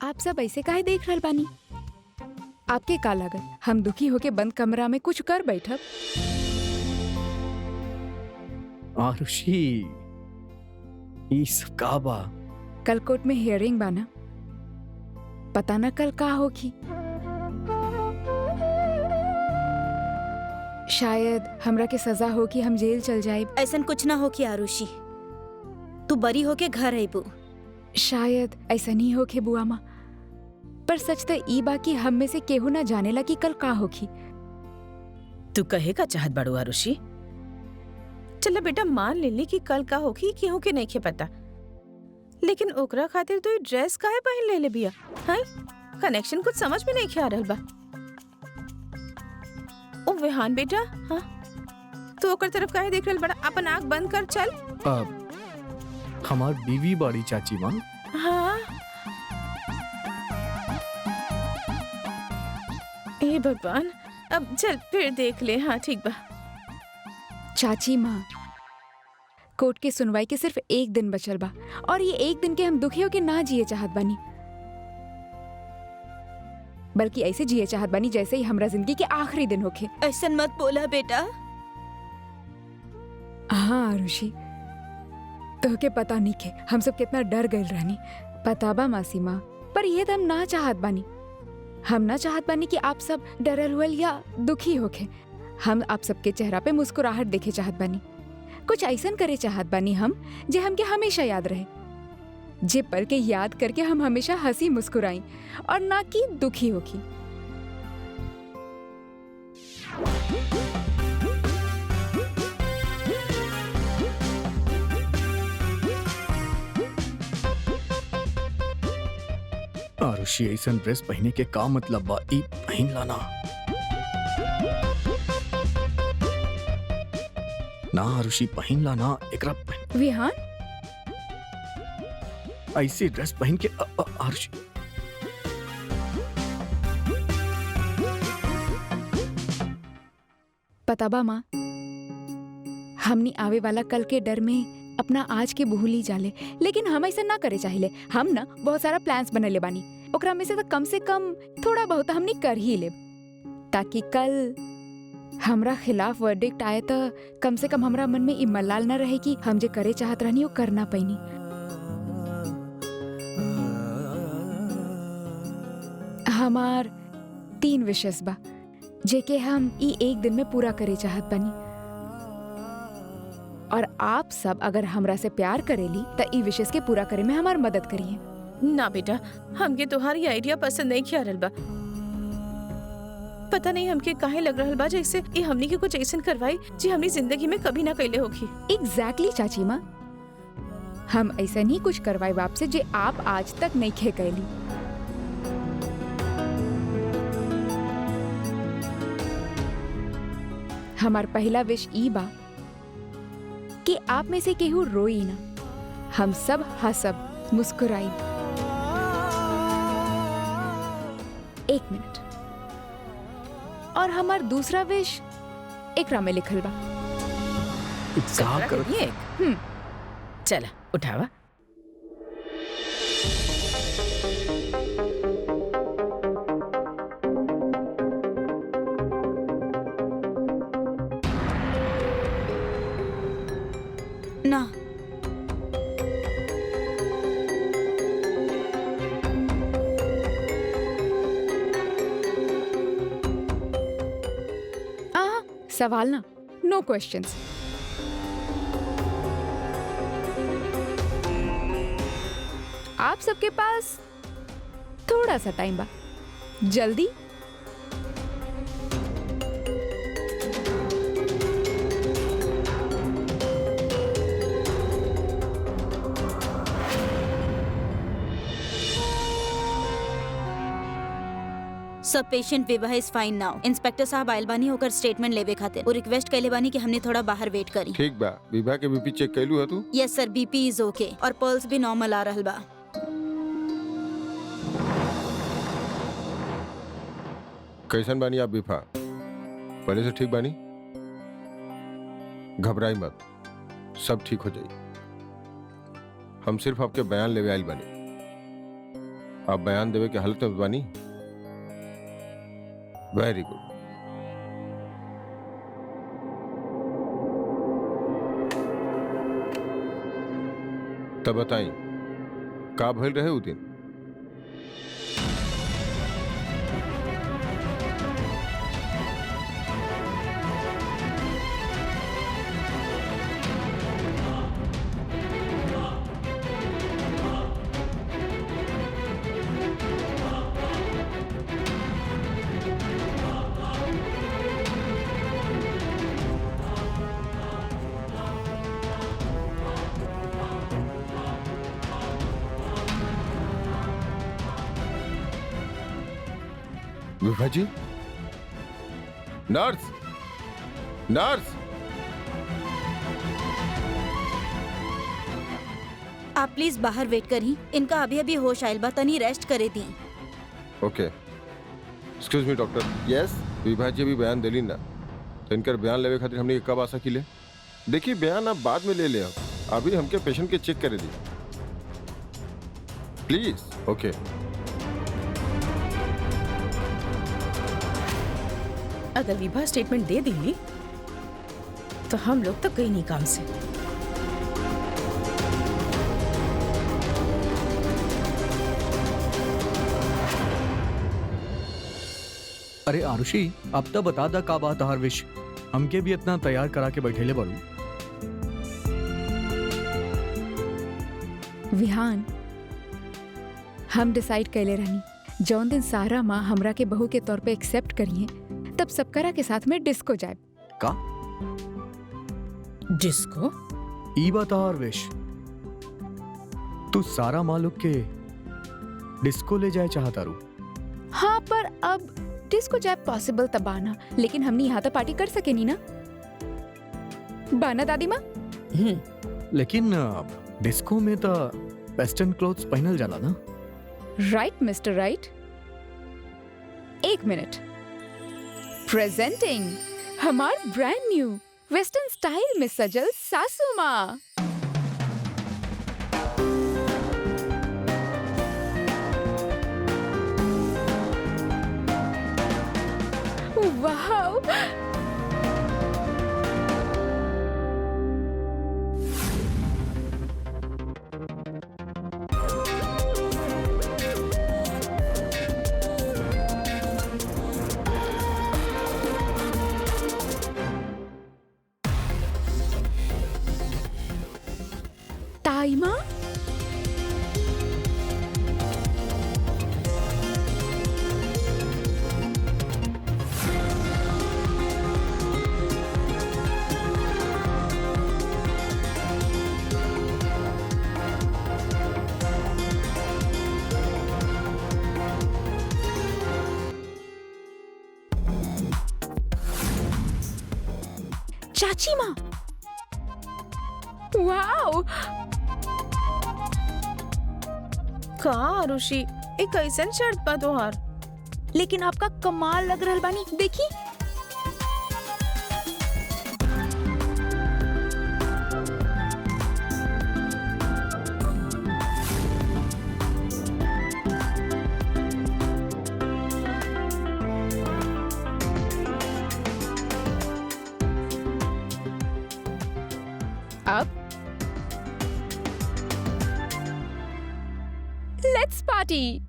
आप सब ऐसे काहे देख रहल बानी? आपके का लागल हम दुखी होके बंद कमरा में कुछ कर बैठब? आरुषि, ई सब का बा? कल कोर्ट में हियरिंग बाना, पता न कल का होगी। शायद हमरा के सजा हो कि हम जेल चल जाए। ऐसा कुछ ना हो कि आरुषि, तू बरी होके घर आईबू। शायद ऐसा नहीं हो के बुआ माँ, पर सच तो ई बा कि हम में से केहू ना जानेला कि कल का होगी। तू कहे का चाहत बाड़ू आरुषि? चल बेटा मान ले कि कल का होगी केहू के नहीं खे पता, लेकिन ओकरा खातिर तू ड्रेस काहे पहन ले बिया? हाय, कनेक्शन कुछ समझ में नहीं खे आ रहल बा। ओ विहान बेटा, हाँ तू ओकर तरफ काहे देख रहल बड़ा? अपन आँख बंद कर चल। हमार बीवी बाड़ी चाची माँ। हाँ ए भगवान, अब चल फिर देख ले। हाँ ठीक बा। चाची माँ, कोर्ट की सुनवाई के सिर्फ एक दिन बचल बा और ये एक दिन के हम दुखी होके ना जिए चाहत बानी, बल्कि ऐसे जिए चाहत बानी जैसे ही हमरा जिंदगी के आखिरी दिन होखे। ऐसा मत बोला बेटा। हाँ आरुषि, तोहके पता नहीं के हम सब कितना डर गए रहनी, पता बा मासी माँ, पर ये तो हम ना चाहत बानी। हम ना चाहत बानी कि आप सब डरल हुए या दुखी होके। हम आप सबके चेहरा पे मुस्कुराहट देखे चाहत बानी, कुछ ऐसा करे चाहत बानी हम जे हमके हमेशा याद रहे, जे पल के याद करके हम हमेशा हंसी मुस्कुराई और ना कि दुखी होकी। आरुषि, ऐसा ड्रेस पहने के का मतलब बा? ई पहन लाना ना आरुषि, पहन लाना एकरा। विहान, ऐसी ड्रेस पहन के आरुषि। पता बा माँ, हमनी आवे वाला कल के डर में अपना आज के भूली जाले, लेकिन हम ऐसा ना करे चाहिए। हम ना बहुत सारा प्लान्स बनले बानी, ओकरा में से तो कम थोड़ा बहुत हमनी कर ही ले, ताकि कल हमरा खिलाफ वर्डिक्ट आए तो कम से कम हमरा मन में ई मलाल न रहे कि हम जे करे चाहत रहनी वो करना पैनी। हमार 3 विशेष बा जेके हम ई एक दिन में पूरा करे चाहत बानी, और आप सब अगर हमरा से प्यार करेली तो ई विशेष के पूरा करे में हमार मदद करिए। ना बेटा, हमके तुम्हारी आइडिया पसंद नहीं किया रहल बा। पता नहीं हमके काहे लग रहल बा जैसे ये हमनी के कुछ ऐसा करवाई जी हमनी जिंदगी में कभी ना कैले होगी। एग्जैक्टली चाची माँ, हम ऐसा नहीं कुछ करवाए बाप से जे आप आज तक नहीं खे कैली। हमार पहला विश ई बा कि आप में से केहू रोई ना, हम सब हंसब मुस्कुराई। 1 मिनट। और हमार दूसरा विश एकरा में लिखल बा। चला उठावा। ना सवाल ना, नो क्वेश्चंस। आप सबके पास थोड़ा सा टाइम बा, जल्दी। सब पेशेंट विवाह इज फाइन नाउ। इंस्पेक्टर साहब आयल बानी होकर स्टेटमेंट लेवे खातिर। वो रिक्वेस्ट कैले बानी कि हमने थोड़ा बाहर वेट करी। ठीक बा। विवाह के बीपी चेक कैलू है तू? यस सर, बीपी इज ओके और पल्स भी नॉर्मल आ रहल बा। कैसन बानी आप विभा? पहले से ठीक बानी? घबराई मत, सब ठीक हो जाई। हम सिर्फ आपके बयान लेवे आइल बानी। आप बयान देवे के हालत में बानी? Very good. तब बताई का भइल रहे उ दिन? विभा जी, नर्स, नर्स, आप प्लीज बाहर वेट करी, इनका अभी अभी होश आयल बा, तनी रेस्ट करे दी। Okay. Excuse me doctor. Yes, Vibha ji अभी बयान दिली ना, तो इनकर बयान लेवे खातिर हमने कब आशा की ले? देखिए बयान आप बाद में ले ले, अभी हमके पेशेंट के चेक करे दी प्लीज। ओके। अगर विभा स्टेटमेंट दे दी तो हम लोग तो गई नहीं काम से। अरे आरुषि, अब तो बता दा का बात हर विश हमके भी इतना तैयार करा के बैठेले बड़ू। विहान, हम डिसाइड कैले रहनी जौन दिन सारा माँ हमरा के बहू के तौर पे एक्सेप्ट करिए तब सबकरा के साथ में डिस्को जाए। का जिसको ई बता और विश, तू सारा मालूक के डिस्को ले जाए चाहता रू? हाँ, पर अब डिस्को जाए पॉसिबल तब बाना, लेकिन हमने यहाँ तो पार्टी कर सके नहीं ना बाना दादी माँ। लेकिन डिस्को में तो वेस्टर्न क्लोथ्स पहनल जाला ना? Right mister right. एक मिनट, प्रेजेंटिंग हमार ब्रांड न्यू वेस्टर्न स्टाइल में सजल सासू माँ। वाओ, ताईमा, चाची माँ, वाओ, का आरुषि, एक कैसन शर्ट बा तोहार। लेकिन आपका कमाल लग रहल बानी, देखी। अब लेट्स पार्टी।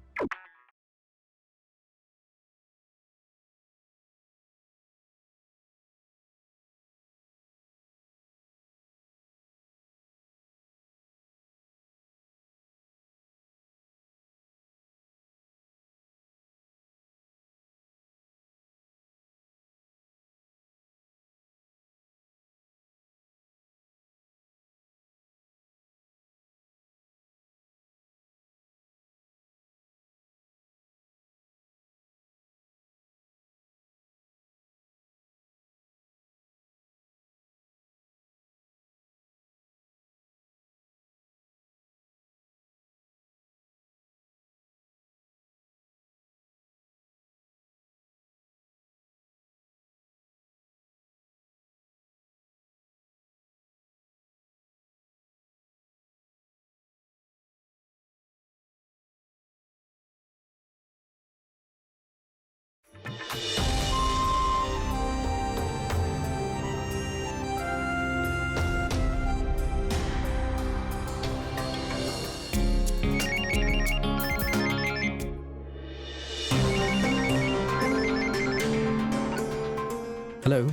हेलो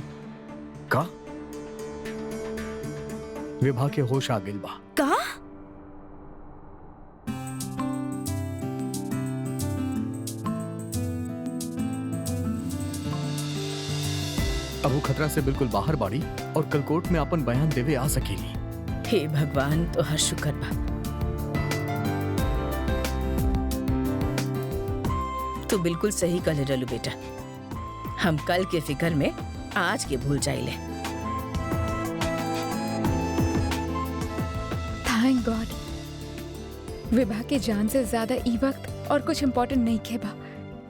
का विभा के होश आ गइल बा। का अब वो खतरा से बिल्कुल बाहर बाड़ी और कल कोर्ट में अपन बयान देवे आ सकेली। हे भगवान, तो हर शुक्र बा। तू बिल्कुल सही कह रहलू बेटा। हम कल के फिक्र में आज के भूल जाइले। Thank God. विभा के जान से ज्यादा ई वक्त और कुछ इम्पोर्टेंट नहीं खे बा।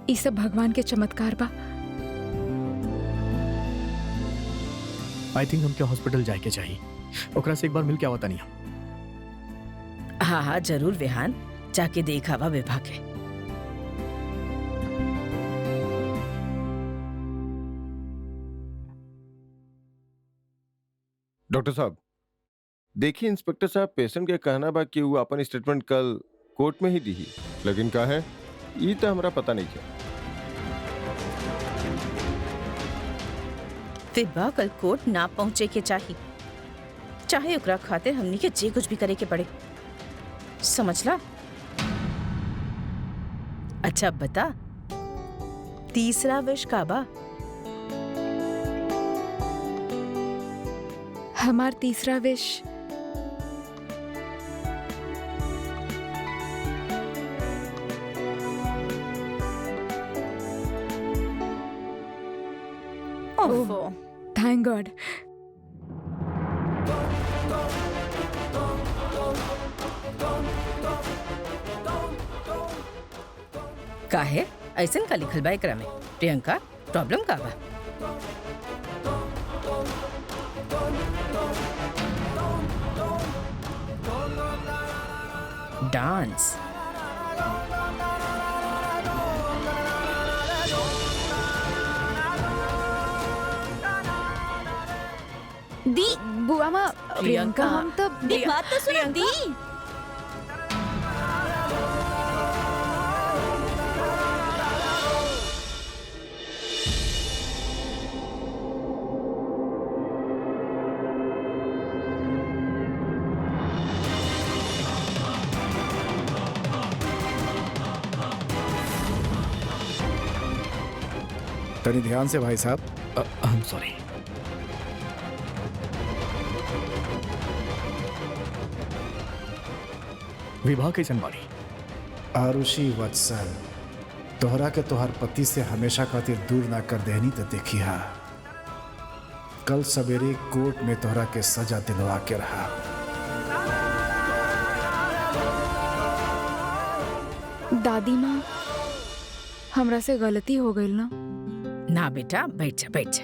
ई सब भगवान के चमत्कार बा। आई थिंक हमके हॉस्पिटल जाए के चाहिए। ओकरा से एक बार मिल के आवता नहीं हम। हाँ हाँ जरूर विहान, जाके देखावा विभा के। डॉक्टर साहब देखिए, इंस्पेक्टर साहब पेशेंट के कहना बा कि वो अपन स्टेटमेंट कल कोर्ट में ही दी, लेकिन का है ये तो हमरा पता नहीं क्या। विभा कल कोर्ट ना पहुंचे के चाहिए, चाहे ओकरा खातिर हमनी के जे कुछ भी करे के पड़े। समझला? अच्छा बता, तीसरा विश का बा? हमार तीसरा विश ओफो। Thank God. काहे ऐसन का लिखल बा एकरा में? प्रियंका, प्रॉब्लम का बा? डांस। दी बुआ माँ, प्रियंका हम तब दी बात तो सुनो दी। तनी ध्यान से भाई साहब। I am sorry. विभा कैसन बाड़ी? आरुषि वत्सल, तोहरा के तोहर पति से हमेशा खातिर दूर ना कर देहनी तो देखी हा, कल सवेरे कोर्ट में तोहरा के सजा दिलवा के रहा। दादी माँ, हमरा से गलती हो गई ना। ना बेटा, बैठ जा बैठ जा।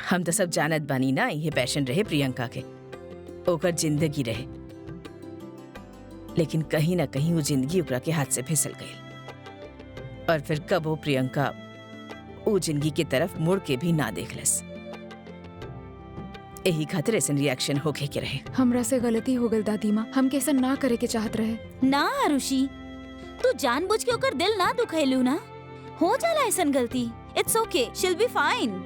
हम तो सब जानत बानी ना, ये पैशन रहे प्रियंका के, ओकर जिंदगी रहे, लेकिन कहीं ना कहीं वो जिंदगी ओकरा के हाथ से फिसल गई। और फिर कब वो प्रियंका वो जिंदगी की तरफ मुड़ के भी ना देखलस। यही खातिर ऐसा रिएक्शन होके के रहे। हमरा से गलती हो गई दादी माँ, हम कैसा ना करे के चाहत रहे। ना आरुषि, तू जानबूझ के ओकर दिल ना दुखैलू ना, हो जाला ऐसन गलती। It's okay, she will be fine.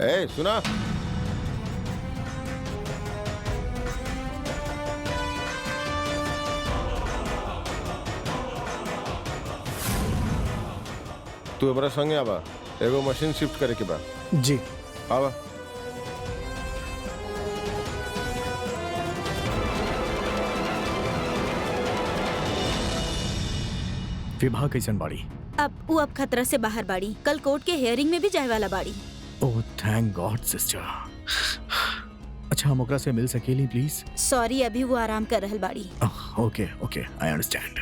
ए सुना, तू हमारा संगे आवा, एगो मशीन शिफ्ट करे के बा। जी। आवा। विभा कैसन बाड़ी? अब खतरा से बाहर बाड़ी, कल कोर्ट के हियरिंग में भी जाए वाला बाड़ी। Oh thank God sister. अच्छा हम ओकरा से मिल सकेली प्लीज? सॉरी, अभी वो आराम कर रहल बाड़ी। ओके ओके आई अंडरस्टैंड।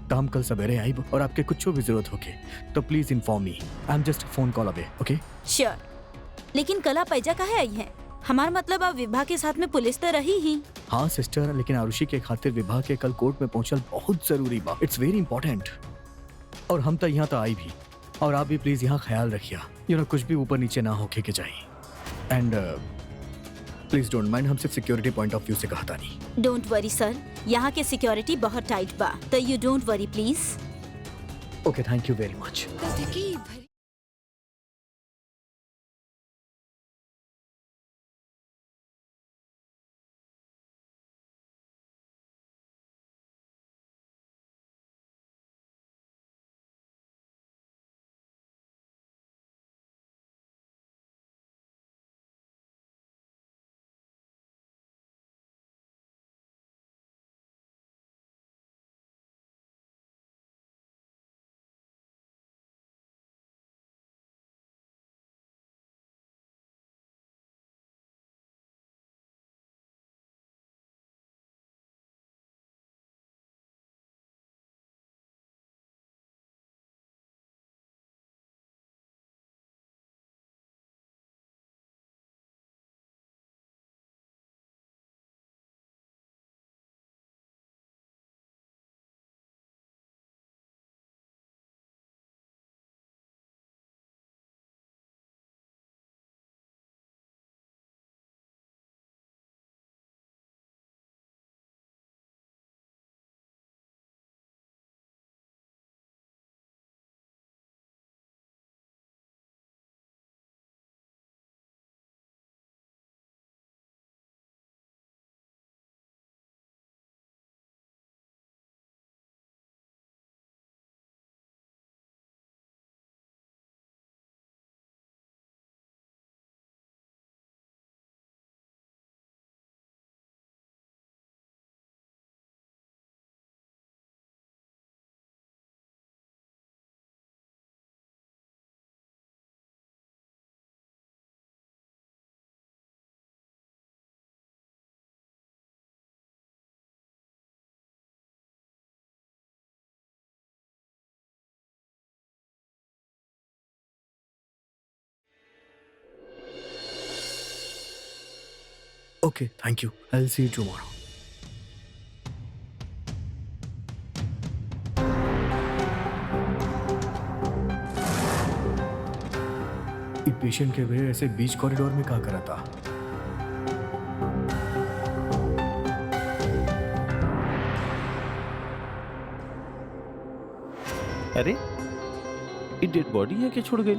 तो हम कल सवेरे आइब और आपके कुछ भी जरूरत होके तो please inform me. I am just phone call अवे। ओके श्योर। लेकिन कल आप पैजा काहे आई हैं? हमारा मतलब आप विभा के साथ में पुलिस तो रही ही। हाँ सिस्टर, लेकिन आरुषि के खातिर विभा के कल कोर्ट में पहुंचल बहुत जरूरी बा। It's very important. और हम तो यहाँ तो आई भी, और आप भी प्लीज यहाँ ख्याल रखिए, यू नो कुछ भी ऊपर नीचे ना होके के चाहिए। एंड प्लीज डोंट माइंड, हम सिर्फ सिक्योरिटी पॉइंट ऑफ व्यू से कहता नहीं। डोंट वरी सर, यहाँ के सिक्योरिटी बहुत टाइट बा, तो you don't worry please. Okay thank you very much. Okay thank you, I will see you tomorrow. Patient के वे ऐसे बीच कॉरिडोर में क्या करा था? अरे ये डेड बॉडी है कि छोड़ गई?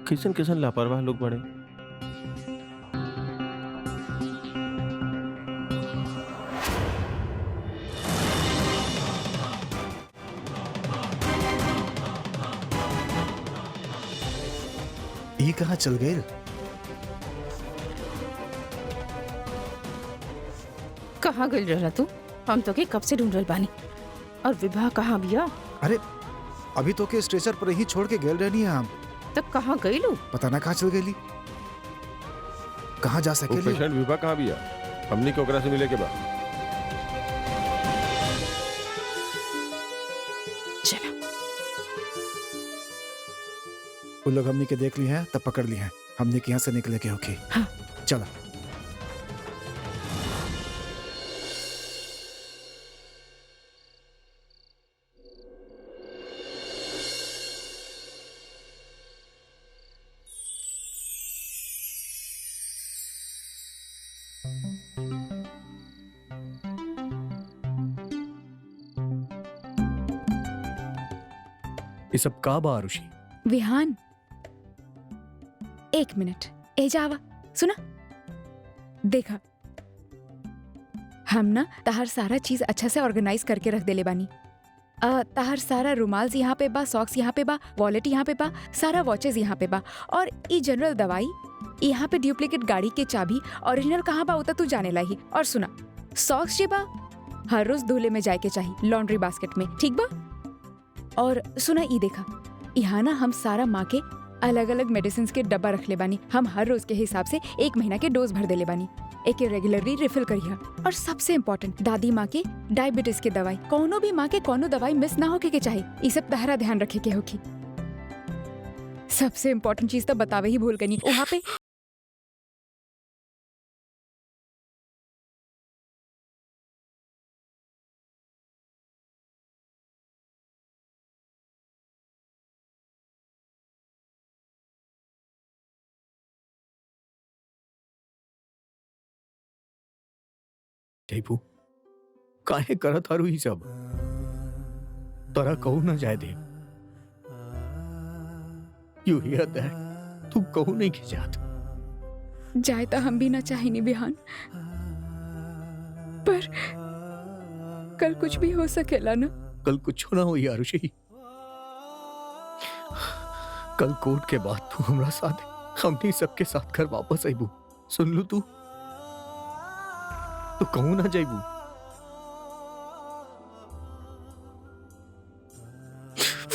कैसन कैसन लापरवाह लोग बड़े। ये कहाँ चल गए? कहाँ गइल रहला तू? हम तो के कब से ढूंढ रहल बानी। और विभा कहाँ बिया? अरे अभी तो के स्ट्रेचर पर ही छोड़ के गेल रहनी है हम। तो कहाँ गइलू? पता ना कहाँ चल गई, कहाँ जा वो सके। पेशेंट विभा कहाँ भी है? हमनी के ओकरा से मिले के बाद चला। वो लोग हमने के देख ली हैं तब पकड़ ली हैं। हमने के यहाँ से निकले के होके। हाँ। चला। ये सब का बा आरुषि? विहान, एक मिनट, ए जावा सुना, देखा हम ना तहार सारा चीज अच्छा से ऑर्गेनाइज करके रख देले बानी। तहार सारा रुमाल्स यहाँ पे बा, सॉक्स यहाँ पे बा, वॉलेट यहाँ पे बा, सारा वॉचेस यहाँ पे बा, और ई जनरल दवाई यहाँ पे, डुप्लीकेट गाड़ी के चाबी, ओरिजिनल कहाँ बा उता तू जाने ला ही। और सुना, सॉक्स जे बा हर रोज धुले में जाए के चाहिए लॉन्ड्री बास्केट में, ठीक बा। और सुना ई देखा, यहाँ ना हम सारा माँ के अलग अलग मेडिसिन के डब्बा रख ले बानी। हम हर रोज के हिसाब से 1 महीना के डोज भर देले बानी, एक रेगुलरली रिफिल करिया। और सबसे इम्पोर्टेंट, दादी माँ के डायबिटीज के दवाई, कोनो भी माँ के कोनो दवाई मिस ना होके के चाहे, ये सब तहरा ध्यान रखे के होगी। सबसे इम्पोर्टेंट चीज तो बतावे ही भूल गई वहाँ पे। जयपू काहे करत हारू ही सब, तोरा कहू ना जाए दे। यू हियर दैट, तू कहू नहीं के जात। जाए तो हम भी ना चाहिए बिहान, पर कल कुछ भी हो सकेला ना। कल कुछ ना हो आरुषि, कल कोर्ट के बाद तू हमरा साथ, हमनी सबके साथ घर वापस आईबू। सुन लू तू तो कहू ना जाइबू।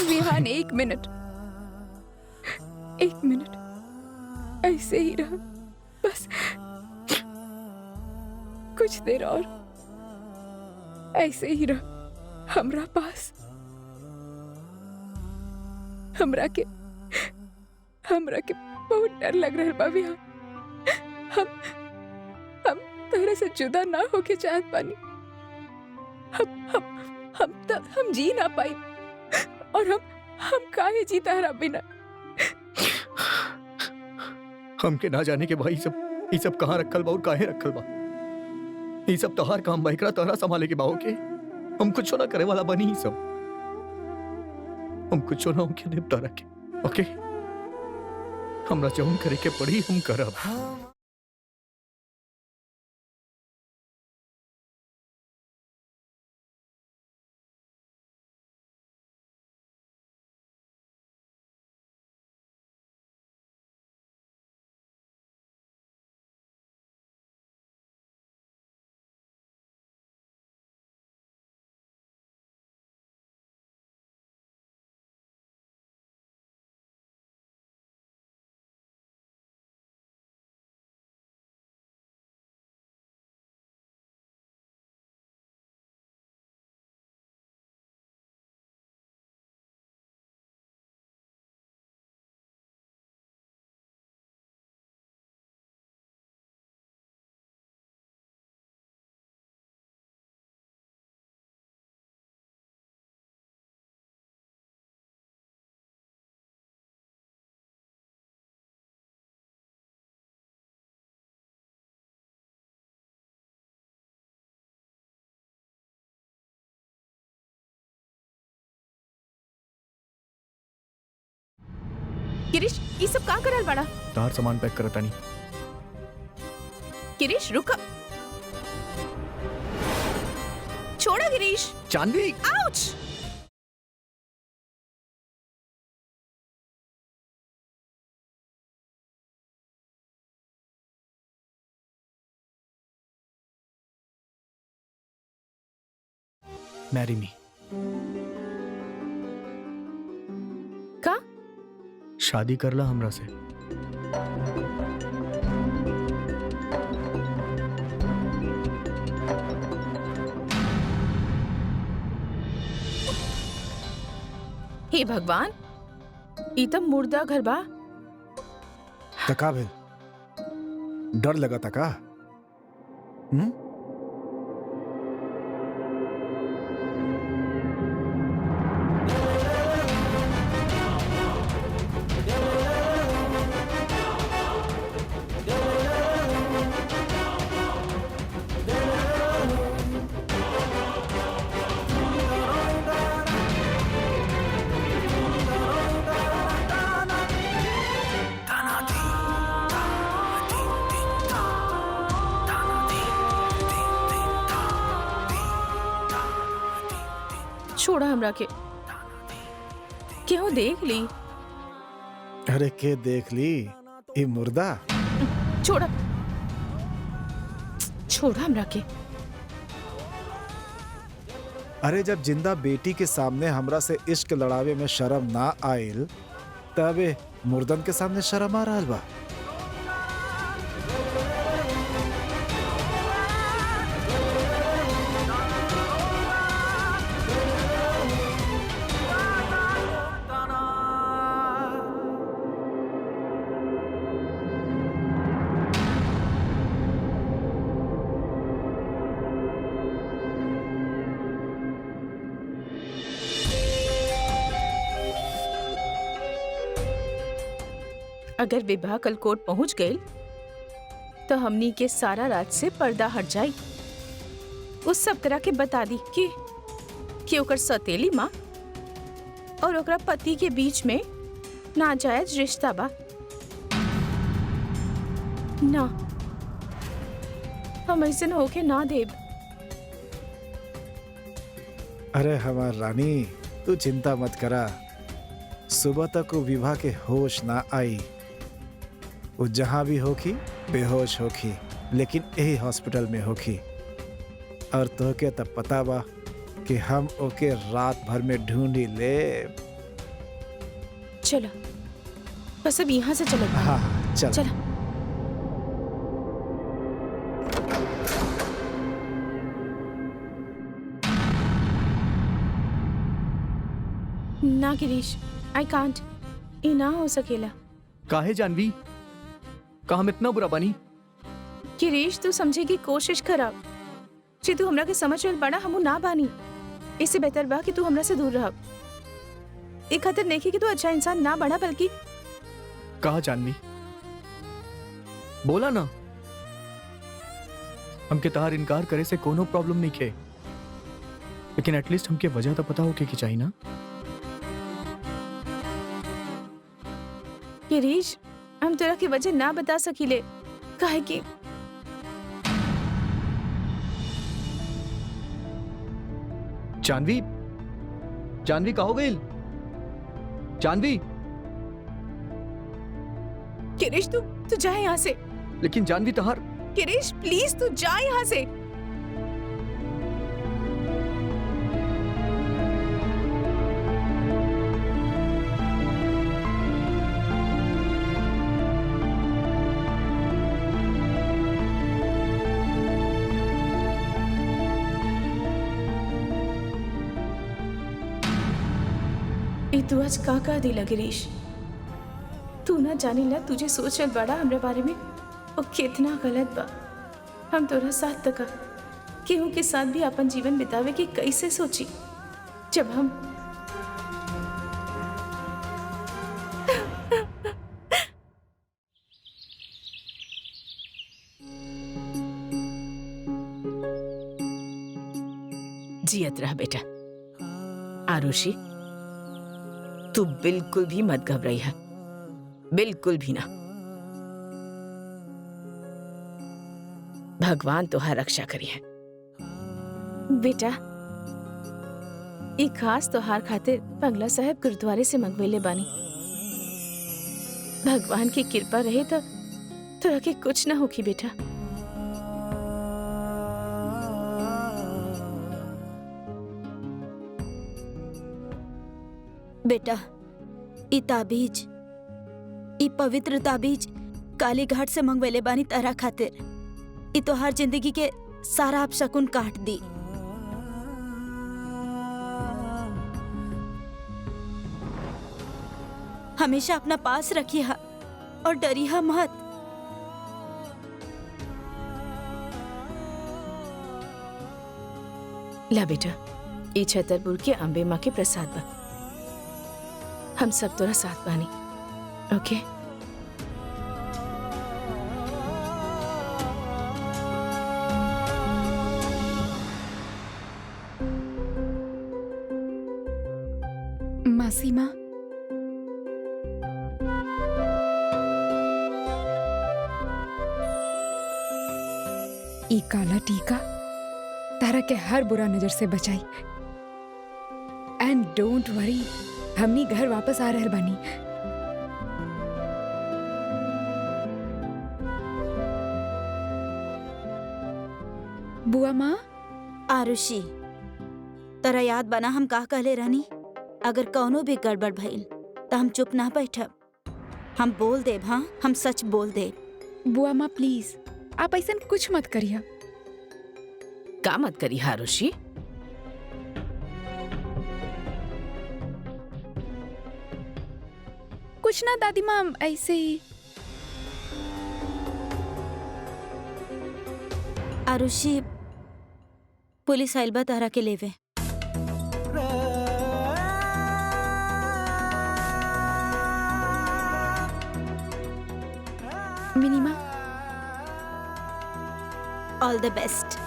विहान एक मिनट ऐसे ही रहा बस, कुछ देर और ऐसे ही रहा हमरा पास। हमरा के बहुत डर लग रहा बा विहान। हम तेरे से जुदा ना होके चाहत बानी। हम जी ना पाई, और हम काहे जी तहरा बिना। हमके ना जाने के भाई सब ये सब कहाँ रखल बा और काहे रखल बा। ये सब तोहार काम बा, एकरा तोहरा संभाले के बा। ओके, हम कुछ ना करे वाला बनी। ही सब हम कुछ ना होके निपटारा के। ओके, हमरा जौन करे के पड़ी हम करब। गिरीश, ये सब का करल बड़ा? तार सामान पैक करता नहीं। गिरीश रुक, छोड़ा गिरीश। चांदी, आउच! Marry me. का? शादी करला हमरा से। हे भगवान, ई त मुर्दा घर बा। तका भेल, डर लगा तका? छोड़ा हमरा के। क्यों देख ली? अरे के देख ली? ये मुर्दा। छोड़ा, छोड़ा हमरा के। अरे जब जिंदा बेटी के सामने हमरा से इश्क लड़ावे में शर्म ना आयल, तबे मुर्दन के सामने शर्म आ रहल बा। अगर विवाह कल कोर्ट पहुंच गए तो हमनी के सारा रात से पर्दा हट जाई। उस सब तरह के बता दी कि ओकर सौतेली माँ और ओकरा पति के बीच में नाजायज रिश्ता बा। ना, हम ऐसे होके ना देब। अरे हमार रानी, तू चिंता मत करा। सुबह तक वो विवाह के होश ना आई। वो जहां भी होखी बेहोश होखी, लेकिन यही हॉस्पिटल में होखी। और तोहके तब पता बा कि हम ओके रात भर में ढूंढी ले। चलो बस अब यहाँ से चलो। हाँ चल। चलो। ना गिरीश, आई कांट। ये ना हो सकेला। काहे जानवी? का हम इतना बुरा बानी? गिरीश, तू समझे की कोशिश करा। जी तू हमरा के समझ रहा बड़ा, हमू ना बानी। इससे बेहतर बा कि तू हमरा से दूर रह। एक खातिर नहीं कि तू अच्छा इंसान ना बना, बल्कि कहा जानवी? बोला ना। हमके तहार इनकार करे से कोनो प्रॉब्लम नहीं खे, लेकिन एटलीस्ट हमके वजह तो पता हो के चाहिए ना। गिरीश, हम तेरा की वजह ना बता सकीले। काहे कि जानवी, जानवी कहो गई? जानवी, गिरीश तू जा यहाँ से। लेकिन जानवी तहार। गिरीश प्लीज तू जा यहाँ से। तू आज का दिला गिरीश? तू ना जानी ला तुझे सोचल बड़ा हमरे बारे में और कितना गलत बा। हम तोरा साथ तक केहू के साथ भी अपन जीवन बितावे की कैसे सोची, जब हम जियत रह बेटा। आरुषि, तू बिल्कुल भी मत घबराई है, बिल्कुल भी ना। भगवान तोहार रक्षा करिए बेटा। एक खास तोहार खातिर बंगला साहब गुरुद्वारे से मंगवेले बानी। भगवान की कृपा रहे तो तोरा के कुछ ना होगी बेटा। बेटा, ई ताबीज, ई पवित्र ताबीज काली घाट से मंगवेले बानी तारा खातिर। ई तो हर जिंदगी के सारा अपशकुन काट दी। हमेशा अपना पास रखिए और डरिए मत। ला बेटा, ई छतरपुर के अम्बे माँ के प्रसाद बा। हम सब तोरा साथ बानी, ओके? मासी माँ, ई काला टीका तारा के हर बुरा नजर से बचाई। एंड डोंट वरी, हमनी घर वापस आ रहल बानी। बुआ माँ, आरुषि, तरा याद बना हम का कहले रहनी? अगर कौनो भी गड़बड़ भइल तो हम चुप ना बैठब, हम बोल देब। हाँ, हम सच बोल देब। बुआ माँ प्लीज आप ऐसा कुछ मत करिए। का मत करी आरुषि? कुछ ना दादी माँ, ऐसे ही। आरुषि, पुलिस आइल बा तारा के लेवे। मिनीमा, ऑल द बेस्ट।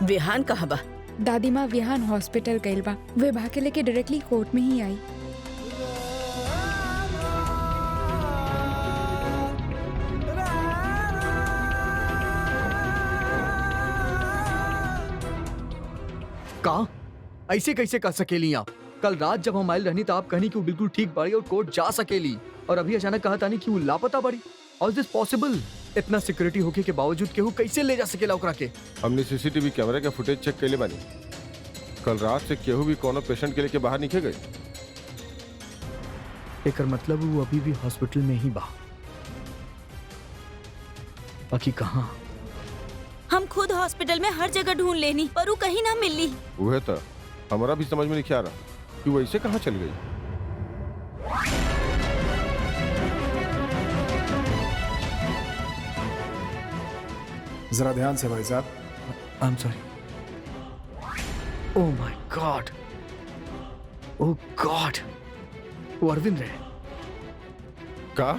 विहान कहाँ बा? दादी माँ विहान हॉस्पिटल गइल बा, वे भागे लेके डायरेक्टली कोर्ट में ही आई। का ऐसे कैसे कर सकेली आप? कल रात जब हम आयल रहनी तो आप कहनी कि वो बिल्कुल ठीक बाड़ी और कोर्ट जा सकेली, और अभी अचानक कहा तानी कि वो लापता बाड़ी। हाउ इज दिस पॉसिबल? इतना सिक्योरिटी होके के बावजूद केहू कैसे ले जा सकेला ओकरा के? हमने सीसीटीवी कैमरा का फुटेज चेक कैले बानी। कल रात से केहू भी कोनो पेशेंट के लेके बाहर निकल गए। एकर मतलब वो अभी भी हॉस्पिटल में ही बा, बाकी कहाँ? हम खुद हॉस्पिटल में हर जगह ढूंढ लेनी, पर वो कहीं ना मिली। वह तो हमारा भी समझ में नहीं आ रहा कि वो ऐसे कहाँ चल गई। जरा ध्यान से भाई साहब। I am sorry. Oh my God, ओह गॉड, वो अरविंद रहे। का?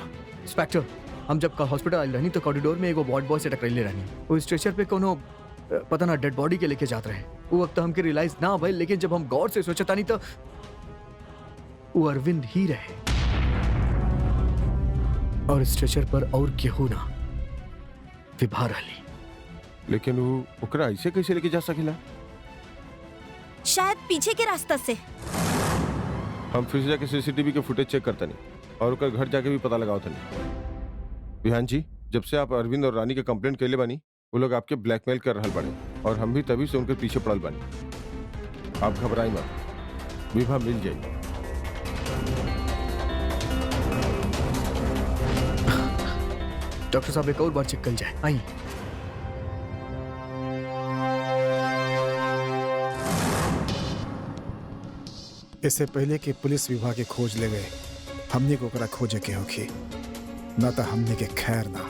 इंस्पेक्टर, हम जब कल हॉस्पिटल आयल रहनी तो कॉरिडोर में एगो वार्ड बॉय से टकराइले रहनी। वो स्ट्रेचर पे कोनो पता ना डेड बॉडी के लेके जात रहे। वो वक्त हमके रियलाइज ना भइल, लेकिन जब हम गौर से सोचा तानी तो वो अरविंद ही रहे, और स्ट्रेचर पर और केहू ना, विभा रहली। लेकिन वो ओकरा ऐसे कैसे लेके जा सकेला? शायद पीछे के रास्ता से। हम फिर से जाके सीसीटीवी के फुटेज चेक करता नहीं और ओकर घर जाके भी पता लगाओ तनी। विहान जी, जब से आप अरविंद और रानी के कंप्लेंट कैले बानी, वो लोग आपके ब्लैकमेल कर रहल बानी, और हम भी तभी से उनके पीछे पड़ल बानी। आप घबराई मत, विभा मिल जाएगी। डॉक्टर साहब एक और बार चेक कर जाए। आई। इससे पहले कि पुलिस विभाग के खोज ले गए, हमने को ओकरा खोजे के होखी, ना तो हमने के खैर ना।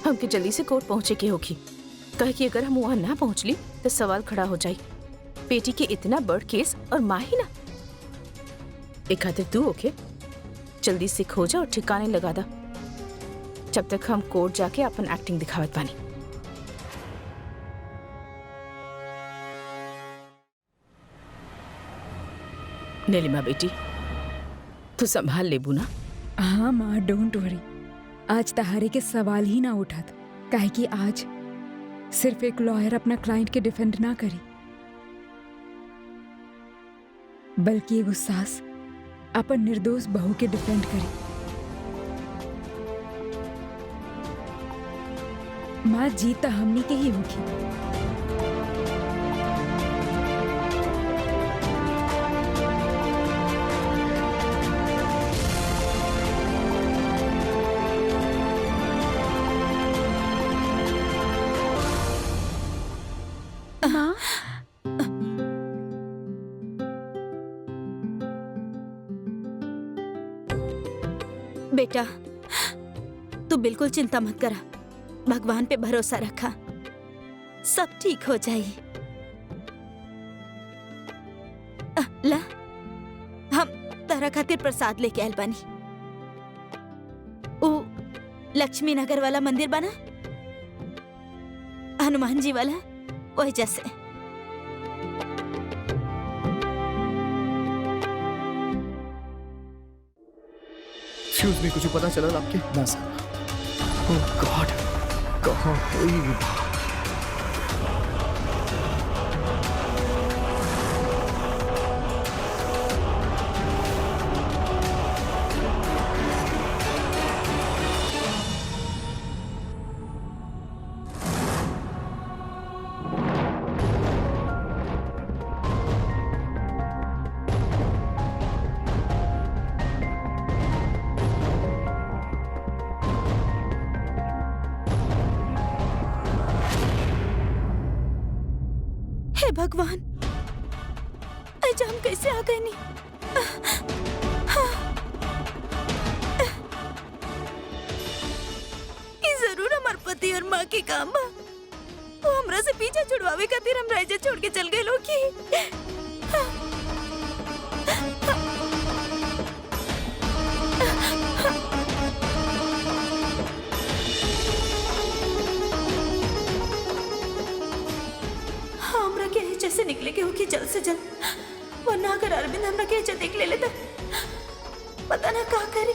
हमके जल्दी से कोर्ट पहुँचे के होगी, कहे कि अगर हम वहाँ ना पहुँचली तो सवाल खड़ा हो जाये। बेटी के इतना बड़ केस और माँ ही ना। एक खातिर तू ओके जल्दी से खोजा और ठिकाने लगा दा, जब तक हम कोर्ट जाके अपन एक्टिंग दिखावत पानी। नीलिमा बेटी, तू संभाल लेबू ना? हाँ माँ, डोंट वरी। आज तहारे के सवाल ही ना उठत, काहे कि आज सिर्फ एक लॉयर अपना क्लाइंट के डिफेंड ना करी, बल्कि एगो सास अपन निर्दोष बहू के डिफेंड करी। माँ, जीत तो हमनी के ही होगी। माँ, बेटा, तू बिल्कुल चिंता मत करा, भगवान पे भरोसा रखा, सब ठीक हो जाए। ला, हम तारा खातिर प्रसाद लेके आयल बानी। ओ लक्ष्मी नगर वाला मंदिर बना, हनुमान जी वाला, वही जैसे। एक्सक्यूज मी, कुछ पता चला आपके? ना सर। ओह गॉड, कहाँ हुई विभा? भगवान, ऐजा हम कैसे आ गए नहीं? ये जरूर हमार पति और माँ के काम बा। वो हमरा से पीछा छुड़वावे खातिर हम राजा छोड़ के चल गए लोग की। हमरा के एजा से निकले के होगी जल्द से जल्द, वरना अगर अरविंद हमरा के एजा देख ले तो पता ना का करी।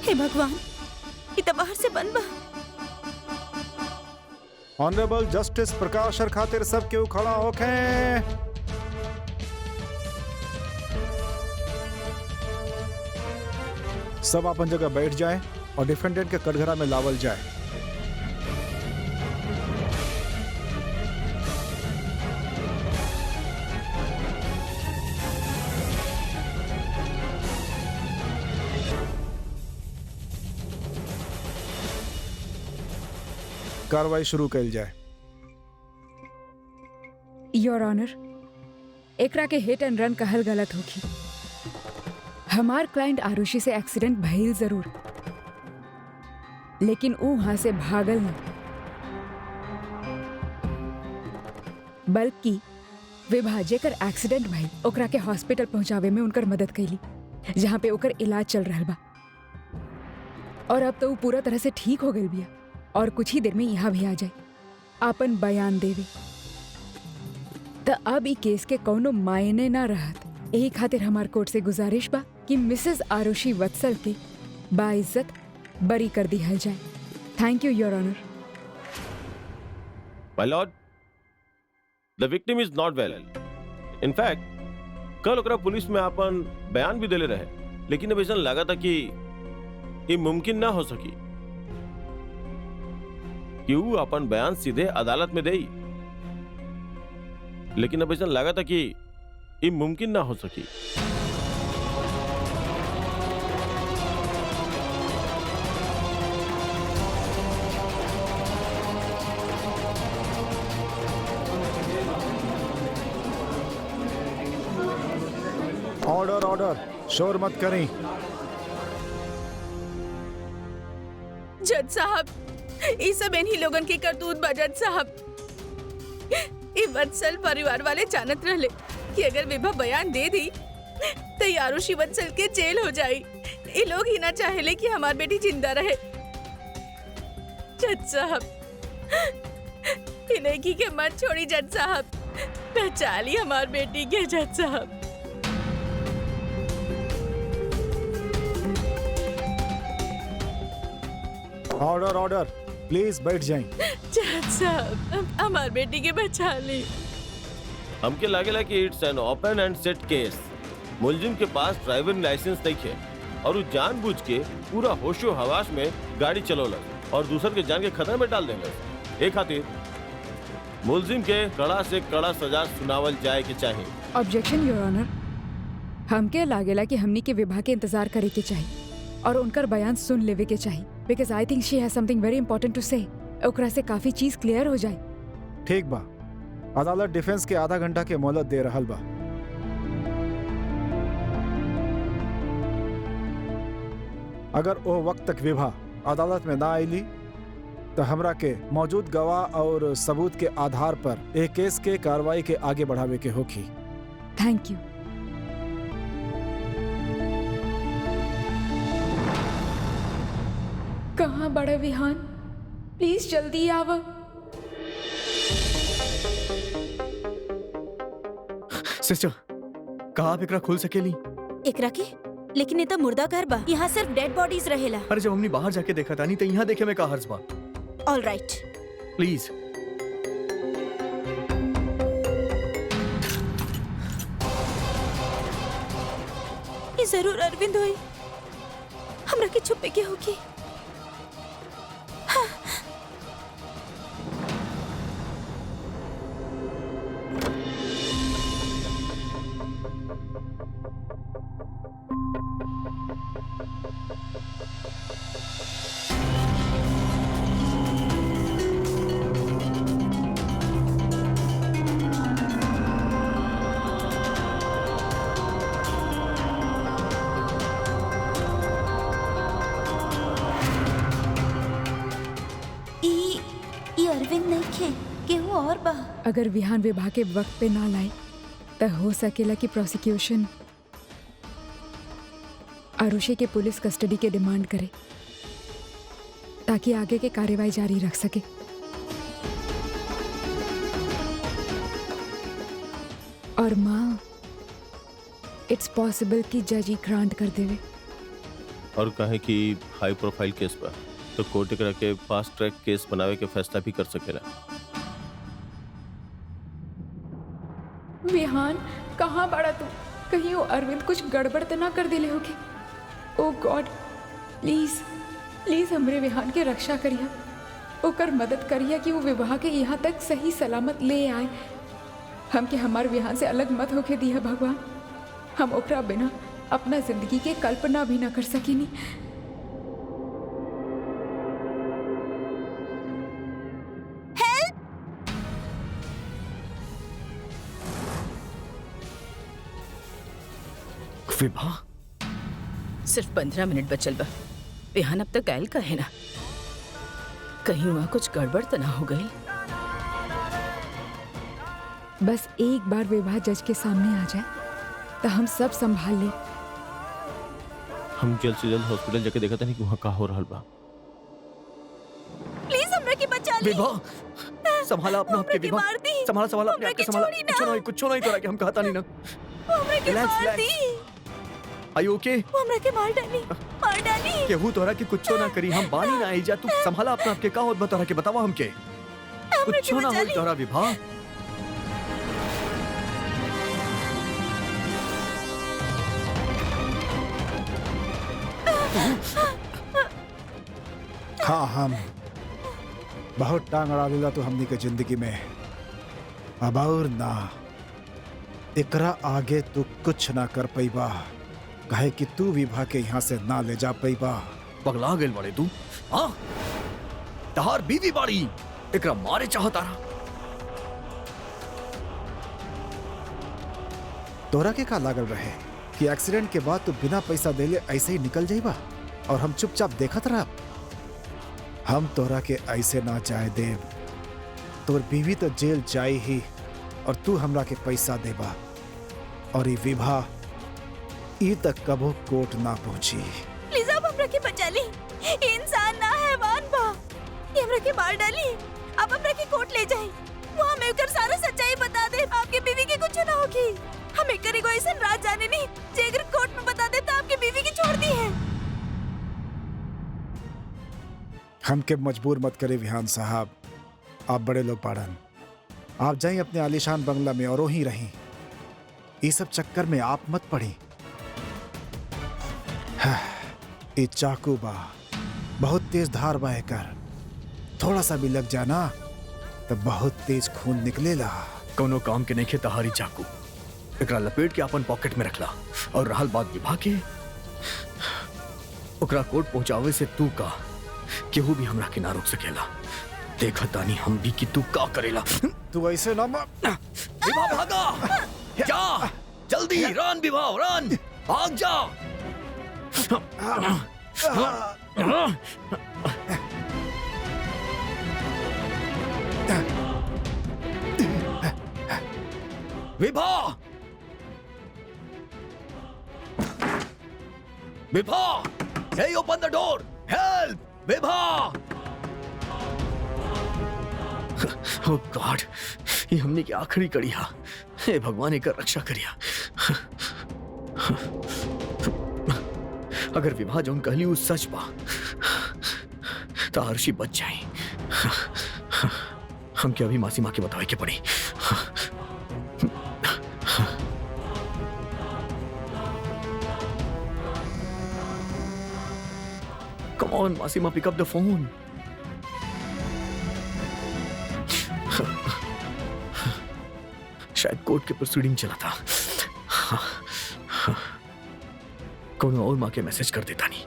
हे भगवान, ये तो बाहर से बंद बा। ऑनरेबल जस्टिस प्रकाशर खातिर सब केहू खड़ा होके। सब अपन जगह बैठ जाएं और डिफेंडेंट के कटघरा में लावल जाए। कार्रवाई शुरू कल जाए। योर ऑनर, एकरा के हिट एंड रन कहल गलत होगी। हमार क्लाइंट आरुषि से एक्सीडेंट भइल जरूर, लेकिन ऊ वहां से भागल न, बल्कि विभा जेकर एक्सीडेंट भइल ओकरा के हॉस्पिटल पहुंचावे में उनकर मदद कैली, जहां पे ओकर इलाज चल रहल बा। और अब तो ऊ पूरा तरह से ठीक हो गई बिया और कुछ ही देर में यहाँ भी आ जाए आपन बयान देवे। त अब ई केस के कौनो मायने ना रहत। यही खातिर हमार कोर्ट से गुजारिश बा कि मिसेस आरुषि वत्सल के बाइज्जत बरी कर दिया जाए। Thank you your honour. My lord, the victim is not well. In fact, कल ओकरा पुलिस में अपन बयान भी देले रहे, लेकिन अब ऐसा लगा था कि ये मुमकिन ना हो सकी कि वो अपन बयान सीधे अदालत में देई। लेकिन अब ऐसा लगा था कि ये मुमकिन ना हो सकी। ऑर्डर ऑर्डर, शोर मत करें। जज साहब, ये सब इन्हीं लोगन की करतूत बा। जज साहब, ये वत्सल परिवार वाले जानत रहले कि अगर विभा बयान दे दी तो आरुषि वत्सल के जेल हो जाई। ये लोग ही ना चाहेले कि हमार बेटी जिंदा रहे। जज साहब, ये लड़की के मत छोड़ी। जज साहब, बचा ली हमार बेटी के। जज साहब, ऑर्डर ऑर्डर, प्लीज बैठ जाएं। जज साहब, हमार बेटी के बचा ली। हमके लागेला कि it's an open and shut case. मुलजिम के पास ड्राइविंग लाइसेंस नहीं है और वो जानबूझ के पूरा होशो हवास में गाड़ी चलौलक और दूसर के जान के खतरे में डाल देंगे। एक खातिर मुलजिम के कड़ा से कड़ा सजा सुनावल जाए के चाहिए। Objection your honour. हमके लागेला कि हमनी के विभा के इंतजार करे के चाहिए और उनकर बयान सुन लेवे के चाहिए, बिकॉज आई थिंक शी हैज समथिंग वेरी इंपॉर्टेंट टू से। ओकरा से काफी चीज क्लियर हो जाए। ठीक बा, अदालत डिफेंस के आधा घंटा के मोहलत दे रहल बा। अगर वो वक्त तक विभा अदालत में ना आईली तो हमरा के मौजूद गवाह और सबूत के आधार पर एक केस के कार्रवाई के आगे बढ़ावे के होगी। Thank you. कहाँ बड़ा विहान, प्लीज जल्दी आवा। सिस्टर, कहाँ आप एकरा खोल सकेली? एकरा के? लेकिन ये तो मुर्दा घर बा, यहाँ सिर्फ डेड बॉडीज रहेला। अरे जब हमने बाहर जाके देखा था नहीं तो यहाँ देखे में का हर्ज बा। All right, please. ये जरूर अरविंद होई। हमरा के छुपे के होगी। अगर विहान विवाह के वक्त पे ना लाए तो हो सकेला कि प्रोसिक्यूशन आरुषि के पुलिस कस्टडी के डिमांड करे ताकि आगे के कार्यवाही जारी रख सके। और माँ, इट्स पॉसिबल कि जज ही ग्रांट कर देवे। और कहे कि हाई प्रोफाइल केस पर तो कोर्ट एकरा के फास्ट ट्रैक केस बनावे के फैसला भी कर सकेला। विहान, कहाँ बड़ा तू? कहीं वो अरविंद कुछ गड़बड़ तो ना कर दिले होके? ओ गॉड, प्लीज प्लीज हमरे विहान के रक्षा करिया, ओकर मदद करिया कि वो विवाह के यहाँ तक सही सलामत ले आए। हमके हमार विहान से अलग मत होके दिया भगवान। हम ओकरा बिना अपना जिंदगी के कल्पना भी ना कर सकेनी। विभा, सिर्फ 15 मिनट बचल बा। विहान अब तक आयल का है ना? कहीं वहाँ कुछ गड़बड़ तो ना हो गई? बस एक बार विवाह जज के सामने आ जाए तो हम सब संभाल ले। हम जल्द से जल्द हॉस्पिटल जाके देखा था नहीं कि वहाँ का हो रहा बा। प्लीज हमरा के बचा ली। विभा, संभाला अपना आपके विभा, संभाला संभाला अपने आपके, संभाला। कुछ नहीं तो रहा कि हम कहता नहीं ना। Are you okay? वो हमरा के मार डाली। केहू तोरा के कुछो ना करी, हम बानी ना आई जा। तू संभाला अपना आपके, का होत बता रहा के बतावा हमके। कुछो ना होई तोरा विभा। हाँ, हम बहुत टांग अड़ा दिला तो हमनी के जिंदगी में। अब और ना, एकरा आगे तू कुछ ना कर पैबा, कहे कि तू विभा के यहाँ से ना ले जा पैबा। पगला गेल बड़े तू। हाँ, तहार बीवी बाड़ी, एकरा मारे चाहता रहा। तोरा के का लागल रहे कि एक्सीडेंट के बाद तू बिना पैसा देले ऐसे ही निकल जाइबा और हम चुपचाप देखत रह? हम तोरा के ऐसे ना जाए देव। तोर बीवी तो जेल जाए ही और तू हमरा के पैसा देबा, और ये विवाह ई तक कबो कोर्ट ना पहुंची। प्लीज आप हमरा के बचा ली। इंसान ना हैवान बा। ये हमरा के मार डाली। आप हमरा के कोर्ट ले जाए, वो हमें कर सारा सच्चाई बता दे। आपके बीवी के कुछ ना होगी। हम एक करेगो ऐसा रात जाने नहीं जे अगर कोर्ट में बता दे तो आपकी बीवी की छोड़ दी है। हमके मजबूर मत करे विहान साहब, आप बड़े लोग पाड़न। आप जाइए अपने आलीशान बंगला में और वहीं रहें। ये सब चक्कर में आप मत पड़ी। ये चाकू बा, बहुत तेज धार बा एकर। थोड़ा सा भी लग जाना तो बहुत तेज खून निकलेला। कोनो काम के नहीं खे तहारी चाकू, एकरा लपेट के अपन पॉकेट में रखला। और रहल बात विभा के, ओकरा कोर्ट पहुंचावे से तू का केहू भी हमरा के ना रोक सकेला। देखा तानी हम भी कि तू का करेला। तू ऐसे ना विभा भागा, जा जल्दी, रन विभा रन, भाग जा। विभा, विभा, hey, open the door, help, Vibha. Oh God, ये हमने की आखिरी कड़ी हा। हे भगवान, एक रक्षा करिया। अगर विभा जौन कहली उ सच बा तो आरुषि बच जाए। हमके अभी मासी माँ के बतावे के पड़ी। Come on, मासी माँ, pick up the phone. शायद कोर्ट के प्रोसीडिंग चला था। कोनो और माँ के मैसेज कर देता नहीं।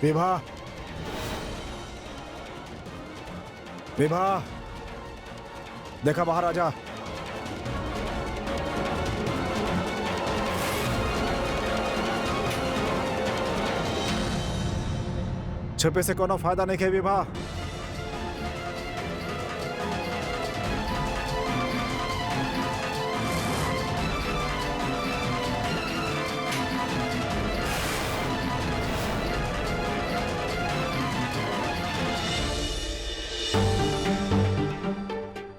विभा, विभा, देखा बाहर आजा। छुपे से कोनो फायदा नहीं है विभा।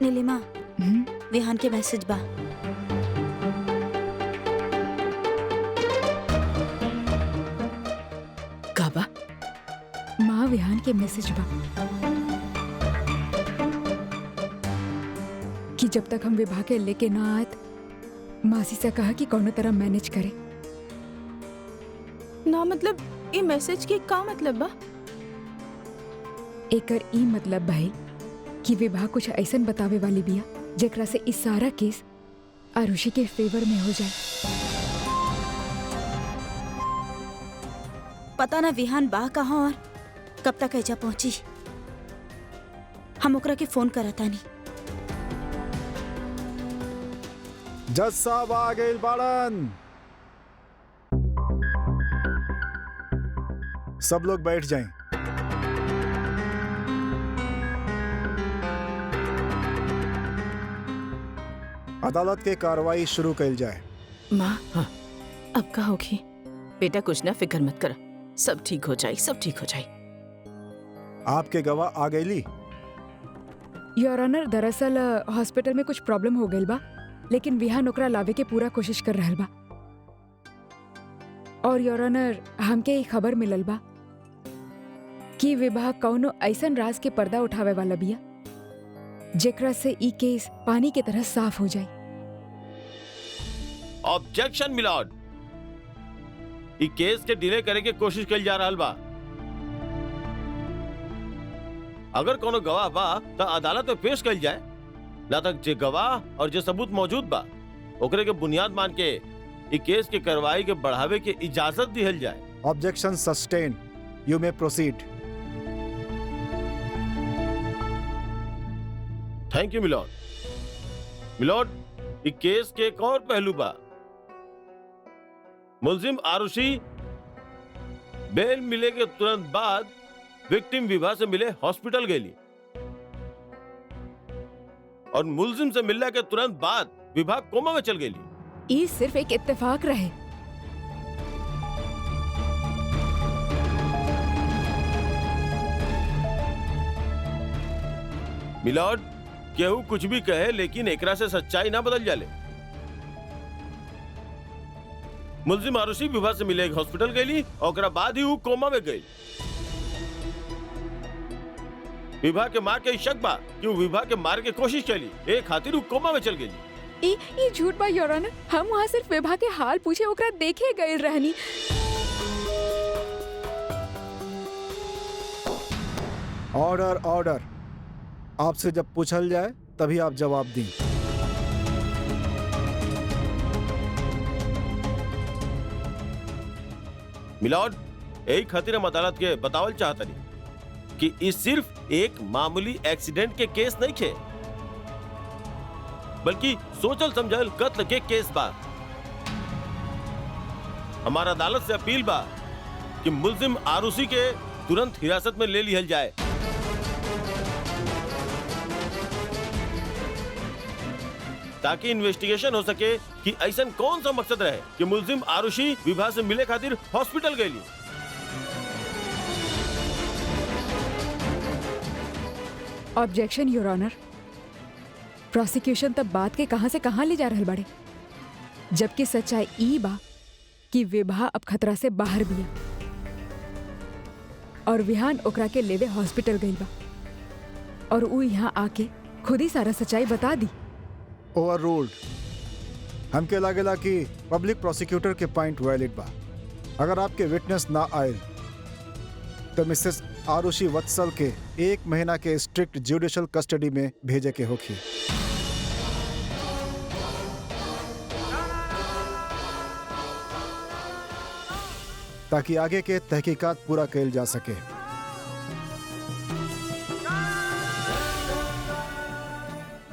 नीलिमा, हम्म? विहान के मैसेज बा। काबा माँ विहान के मैसेज बा कि जब तक हम विवाह के लेके ना आत, मासी से कहा कि कोनो तरह मैनेज करे। ना मतलब ये मैसेज के का मतलब बा? एकर ई मतलब भाई कि विवाह कुछ ऐसन बतावे वाली बिया जेकरा से इस सारा केस आरुषि के फेवर में हो जाए। पता ना विहान बा कहाँ और कब तक ऐजा पहुंची। हम ओकरा के फोन करता नहीं। जज साहब आ गए बाड़न। सब लोग बैठ जाएं। अदालत के कार्रवाई शुरू कल जाए। माँ, हाँ, अब का होगी? बेटा कुछ ना फिक्र मत कर, सब ठीक हो जाए, सब ठीक हो जाए। आपके गवाह आ गईली? योर ऑनर, दरअसल हॉस्पिटल में कुछ प्रॉब्लम हो गई बा, लेकिन विहान ओकरा लावे के पूरा कोशिश कर रहल बा। और योर ऑनर, हमके एक खबर मिलल बा कि विवाह कौनो ऐसन राज के पर्दा उठावे वाला बिया जेकरा से ई केस पानी के तरह साफ हो जाए। ऑब्जेक्शन मिलॉर्ड, ई केस के डिले करे के कोशिश कल जा रहल बा। अगर कोनो गवाह बा तो अदालत में पेश कल जाए, ना तक जे गवाह और जे सबूत मौजूद बा ओकरे के बुनियाद मान के ई केस के कार्रवाई के बढ़ावे के इजाजत दिहल जाए। Objection sustain, you may proceed. Thank you milord. Milord, ई केस के एक और पहलू बा। मुलजिम आरुषि बेल मिले के तुरंत बाद विक्टिम विभा से मिले हॉस्पिटल गई और मुलजिम से मिलने के तुरंत बाद विभा कोमा में चल गई। ई सिर्फ एक इत्तेफाक रहे। मिलॉर्ड, केहू कुछ भी कहे लेकिन एकरा से सच्चाई ना बदल जाले। मुलजिम आरुषि विभा से मिले हॉस्पिटल गई और ओकरा बाद ही वो कोमा में गई। विभा के मार के शक बा कि वो विभा के मार के कोशिश चली, एक खातिर वो कोमा में चल गई। ई झूठ बा योर ऑनर। हम वहाँ सिर्फ विभा के हाल पूछे, ओकरा देखे गए रहनी। Order, order. आपसे जब पूछल जाए तभी आप जवाब दी। मिलॉर्ड, यही खातिर हम अदालत के बतावल चाहतनी कि इस सिर्फ एक मामूली एक्सीडेंट के केस नहीं थे, बल्कि सोचल समझल कत्ल के केस बा। हमारा अदालत से अपील बा कि मुलजिम आरुषि के तुरंत हिरासत में ले लिहल जाए। ताकि इन्वेस्टिगेशन हो सके कि ऐसा कौन सा मकसद रहे कि मुलजिम आरुषि विभा से मिले खातिर हॉस्पिटल गई। Objection your honour. प्रोसिक्यूशन तब बात के कहां से कहां ले जा रहल बाड़े, जबकि सच्चाई ई बा कि विभा अब खतरा से बाहर बिया और विहान ओकरा के लेवे हॉस्पिटल गई बा और ऊ यहाँ आके खुद ही सारा सच्चाई बता दी। Over ruled. हमके लागेला कि पब्लिक प्रोसिक्यूटर के पॉइंट वैलिड बा। अगर आपके विटनेस ना आए तो मिसेस आरुषि वत्सल के 1 महीना के स्ट्रिक्ट जुडिशियल कस्टडी में भेजे के होखी। ताकि आगे के तहकीकात पूरा कैल जा सके।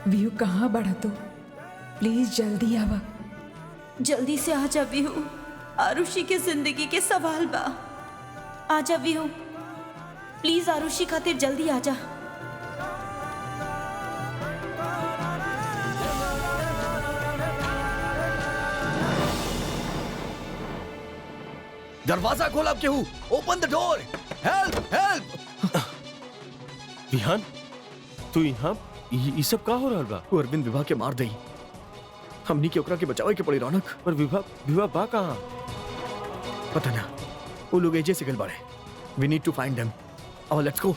व्यू कहाँ बढ़ा तू? प्लीज जल्दी आवा। जल्दी से आ जा विहू, आरुषि के जिंदगी के सवाल बा। आ जा विहू, प्लीज आरुषि खातिर जल्दी आ जा। दरवाजा खोल अब केहू। Open the door. Help help. Vihan, तू यहाँ ये सब का हो रहा बा? वो अरविंद विभा के मार दई। हमनी के ओकरा के बचावे के पड़ी रौनक। पर विभा बा कहाँ? पता ना, वो लोग एजे से गल बाड़े। वी नीड टू फाइंड देम। और let's go.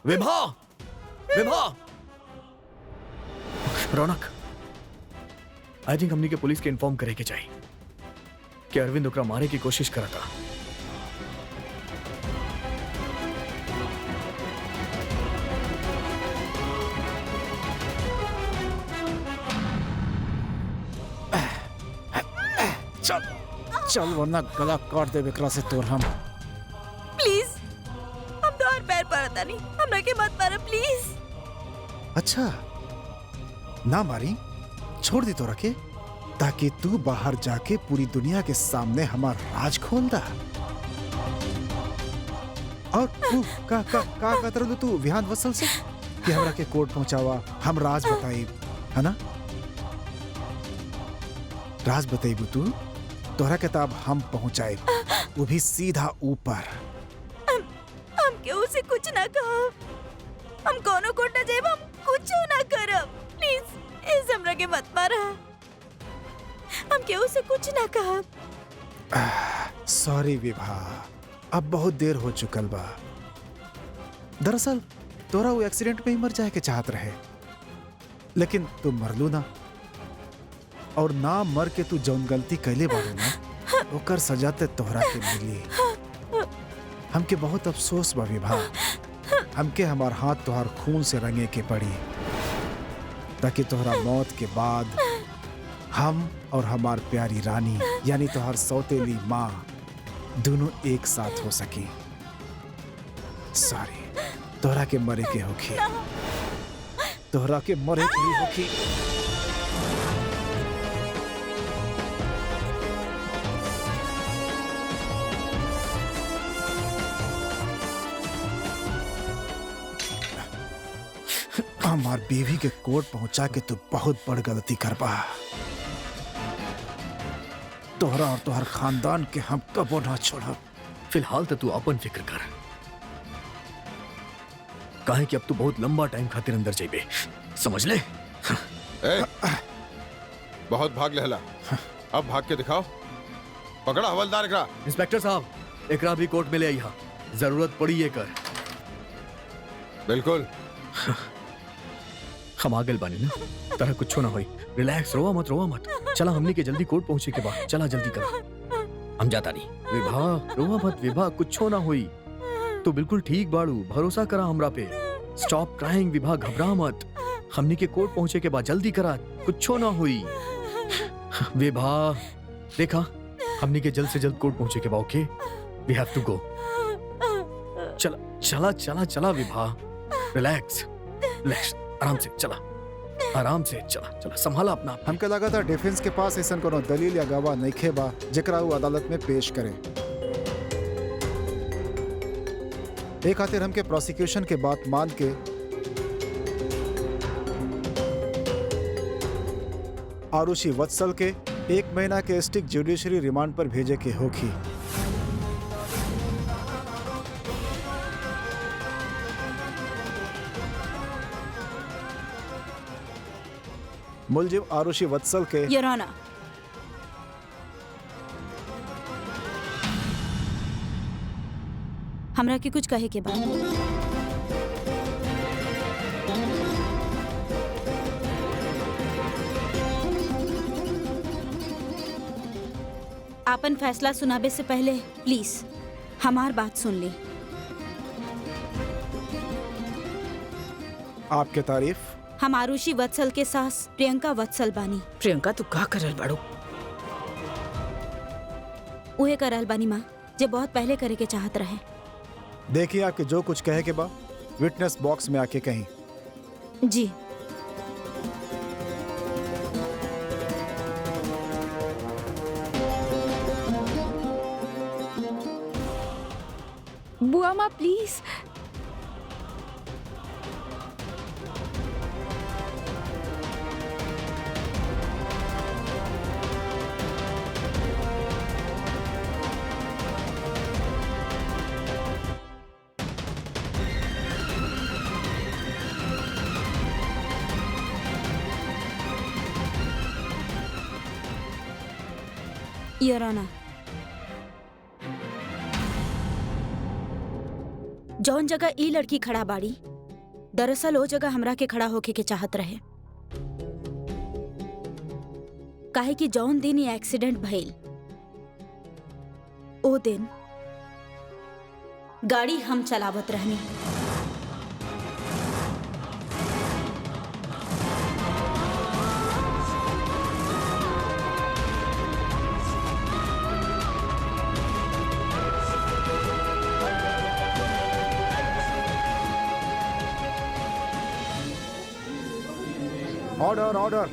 Vibha, Vibha. Raunak, I think हमनी के पुलिस के इन्फॉर्म करे के चाहिए कि अरविंद ओकरा मारे की कोशिश करा था। चल चल, वरना गला काट दे विकरा से तोर हम। प्लीज, हम तो हर पैर पड़ता नहीं, हमरा के मत मारो प्लीज। अच्छा, ना मारी, छोड़ दी तो रखे, ताकि तू बाहर जाके पूरी दुनिया के सामने हमार राज खोल दा। और तू का कतर तू विहान वत्सल से कि हमरा के कोर्ट पहुंचावा, हम राज बताई, है ना? राज बताइबू तू, तोहरा किताब हम पहुंचाए, वो भी सीधा ऊपर। हम केहू से कुछ ना कहब, हम कोनो कोट ना जाइब, हम कुछ ना करब। प्लीज इस हमरा के मत मारा, हम केहू से कुछ ना कहब। सॉरी विभा, अब बहुत देर हो चुकल बा। दरअसल तोरा वो एक्सीडेंट में ही मर जाए के चाहत रहे, लेकिन तू मरलू ना, और ना मर के तू जौन गलती कैले बारू ना, ओकर सजा ते तोहरा के मिली। हमके बहुत अफसोस बा विभा, हमके हमार हाथ तोहार खून से रंगे के पड़ी, ताकि तोहरा मौत के बाद हम और हमार प्यारी रानी यानी तोहार सौतेली माँ दोनों एक साथ हो सकी। सॉरी, तोहरा के मरे के होखी, तोहरा के मरे के ही होखी। हमार बीवी के कोर्ट पहुंचा के तू बहुत बड़ गलती करबा। तोहरा और तोहर खानदान के हम कबो ना छोड़ब। फिलहाल तो तू अपन फिक्र कर, काहे कि अब तू बहुत लंबा टाइम खातिर अंदर जाइबे, समझ ले। ए, बहुत भाग लहला, अब भाग के दिखाओ। पकड़ा हवलदार एकरा। इंस्पेक्टर साहब, एकरा भी कोर्ट में ले आई, जरूरत पड़ी ये कर। बिल्कुल। हम आगल बानी ना, तरह कुछ ना होई। रिलैक्स, रोवा मत, रोवा मत। चला हमनी के जल्दी कोर्ट पहुंचे के बाद, चला जल्दी कर। हम जाता नहीं। विभा, रोवा मत विभा, कुछ ना होई। तू बिल्कुल ठीक बाड़ू, भरोसा करा हमरा पे। स्टॉप क्राइंग विभा, घबरा मत। हमनी के कोर्ट पहुंचे के बाद जल्दी करा, कुछ ना हुई। विभा देखा, हमनी के जल्द से जल्द कोर्ट पहुंचे के बाद। ओके, वी हैव टू गो। चला चला चला चला विभा, रिलैक्स रिलैक्स, आराम से चला, आराम से चला चला, संभाला अपना। हमके लगा था डिफेंस के पास ऐसा कोनो दलील या गवाह नइखे बा जेकरा वो अदालत में पेश करे। एक खातिर हमके प्रोसिक्यूशन के बात मान के आरुषि वत्सल के 1 महीना के स्टिक जुडिशरी रिमांड पर भेजे के होखी। मुलजिम आरुषि वत्सल के योर ऑनर, हमरा के कुछ कहे के बाद आपन फैसला सुनाबे से पहले प्लीज हमार बात सुन ली। आपके तारीफ। हम आरुषि वत्सल के सास प्रियंका वत्सल बानी। प्रियंका तू का करल बाड़ू? उहे करल बानी माँ जे बहुत पहले करे के चाहत रहे। देखिए आपके जो कुछ कहे के बाद विटनेस बॉक्स में आके कहीं। जी। बुआ माँ प्लीज। योर ऑनर, जौन जगह ई लड़की खड़ा बाड़ी दरअसल ओ जगह हमरा के खड़ा होके के चाहत रहे। काहे कि जौन दिन ये एक्सीडेंट भइल ओ दिन गाड़ी हम चलावत रहनी। Order order.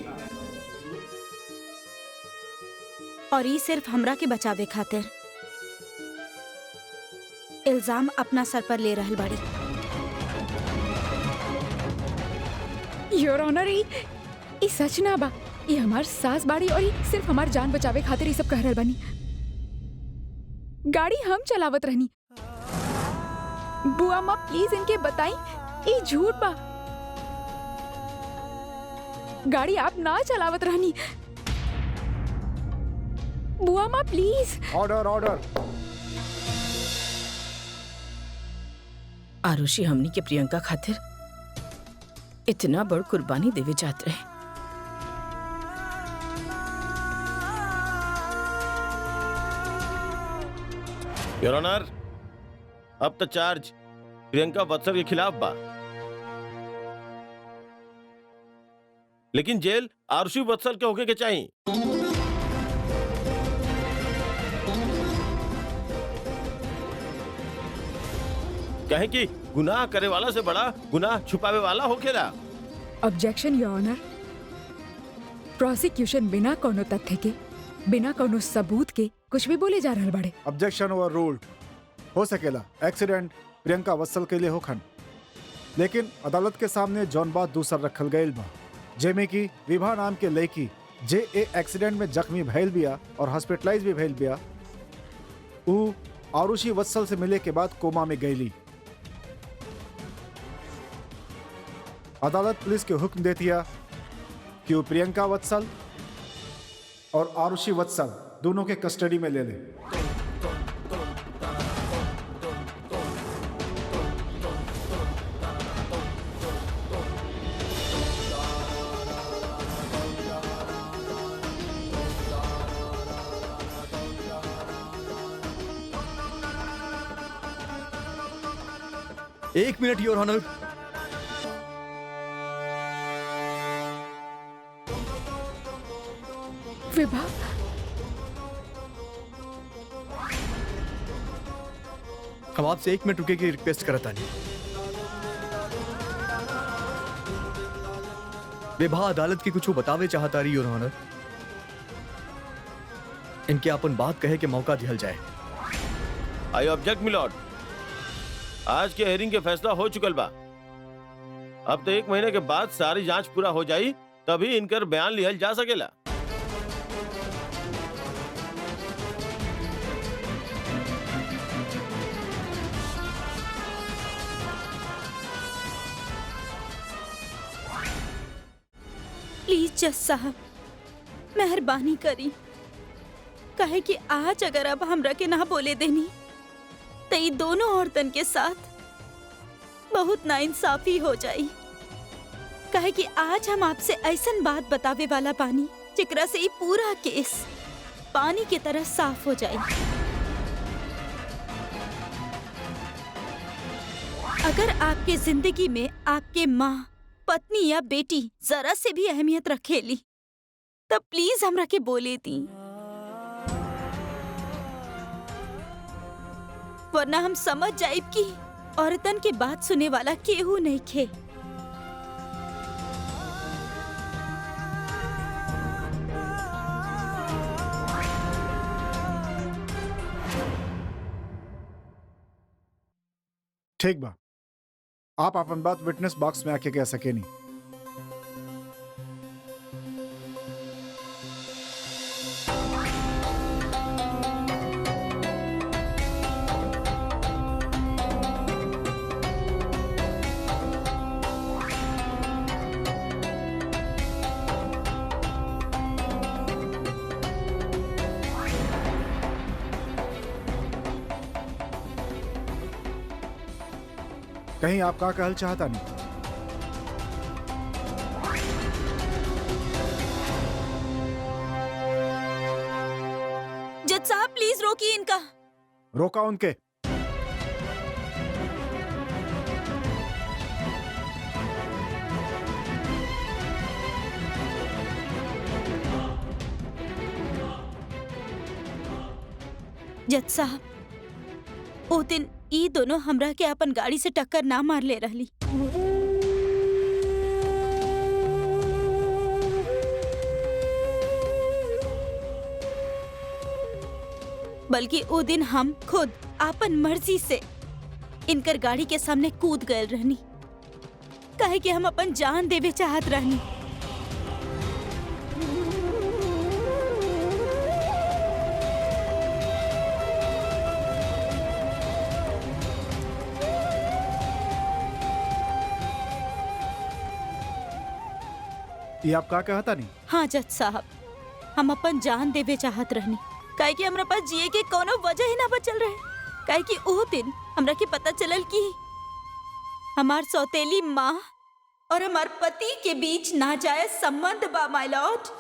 और ये सिर्फ हमरा के बचावे खातिर इल्जाम अपना सर पर ले रहल बाड़ी। योर ऑनर, ई सच ना बा। ये हमार सास बाड़ी और ये सिर्फ हमार जान बचावे खातिर ये सब कह रहल बानी। गाड़ी हम चलावत रहनी। बुआ माँ प्लीज इनके बताई ये झूठ बा। गाड़ी आप ना चलावत रहनी। बुआ माँ प्लीज। Order order. आरुषि हमनी के प्रियंका खातिर इतना बड़ कुर्बानी देवे जात रहे। योर ऑनर, अब तक चार्ज प्रियंका वत्सल के खिलाफ बा, लेकिन जेल आरुषि वत्सल के होके के चाहिए। कहे कि गुनाह करे वाला से बड़ा गुनाह छुपावे वाला होखेला। Objection your honour. प्रोसिक्यूशन बिना कोनो तथ्य के, बिना कोनो सबूत के कुछ भी बोले जा रहल बाड़े। Objection over ruled. हो सकेला एक्सीडेंट प्रियंका वत्सल के लिए होखन, लेकिन अदालत के सामने जौन बात दूसर रखल गईल बा, जेमे की विभा नाम के लड़की जे ए एक्सीडेंट में जख्मी भइल बिया और हॉस्पिटलाइज भी भइल बिया, ऊ आरुषि वत्सल से मिले के बाद कोमा में गईली। अदालत पुलिस के हुक्म देतिया कि वो प्रियंका वत्सल और आरुषि वत्सल दोनों के कस्टडी में ले ले। एक मिनट योर ऑनर। विभा, हम आपसे एक मिनट रुके की रिक्वेस्ट करता नहीं। विभा अदालत की कुछ बतावे चाहता रही योर ऑनर। इनके अपन बात कहे के मौका दिया जाए। I object milord. आज के हेयरिंग के फैसला हो चुकल बा। अब तो 1 महीने के बाद सारी जांच पूरा हो जाई, तभी इनकर बयान लिहल जा सकेला। प्लीज जज साहब मेहरबानी करी, कहे कि आज अगर अब हमरा के ना बोले देनी तो ये दोनों औरतन के साथ बहुत नाइंसाफी हो जाई। कहे कि आज हम आपसे ऐसन बात बतावे वाला पानी जेकरा से ये पूरा केस पानी की तरह साफ हो जाए। अगर आपके जिंदगी में आपके माँ, पत्नी या बेटी जरा से भी अहमियत रखेली तब प्लीज हमरा के बोले दी, वरना हम समझ जाइब कि औरतन के बात सुने वाला केहू नहीं खे। ठीक बा, आप अपन बात विटनेस बॉक्स में आके कह सके नहीं। कहीं आप का कहल चाहता नहीं? जज साहब प्लीज रोकिए इनका। रोका उनके। जज साहब ओ दिन ई दोनों हमरा के अपन गाड़ी से टक्कर ना मार ले रहली। बल्कि ओ दिन हम खुद अपन मर्जी से इनकर गाड़ी के सामने कूद गए रहनी, काहे कि हम अपन जान देवे चाहत रहनी। ये आप का कहता नहीं? हाँ जज साहब, हम अपन जान देवे चाहत रहनी, काहे कि हमरा पास जिए के कोनो वजह ही ना बचल रहे। काहे कि ओ दिन हमरा के पता चलल कि हमार सौतेली माँ और हमार पति के बीच नाजायज संबंध बा माय लॉर्ड।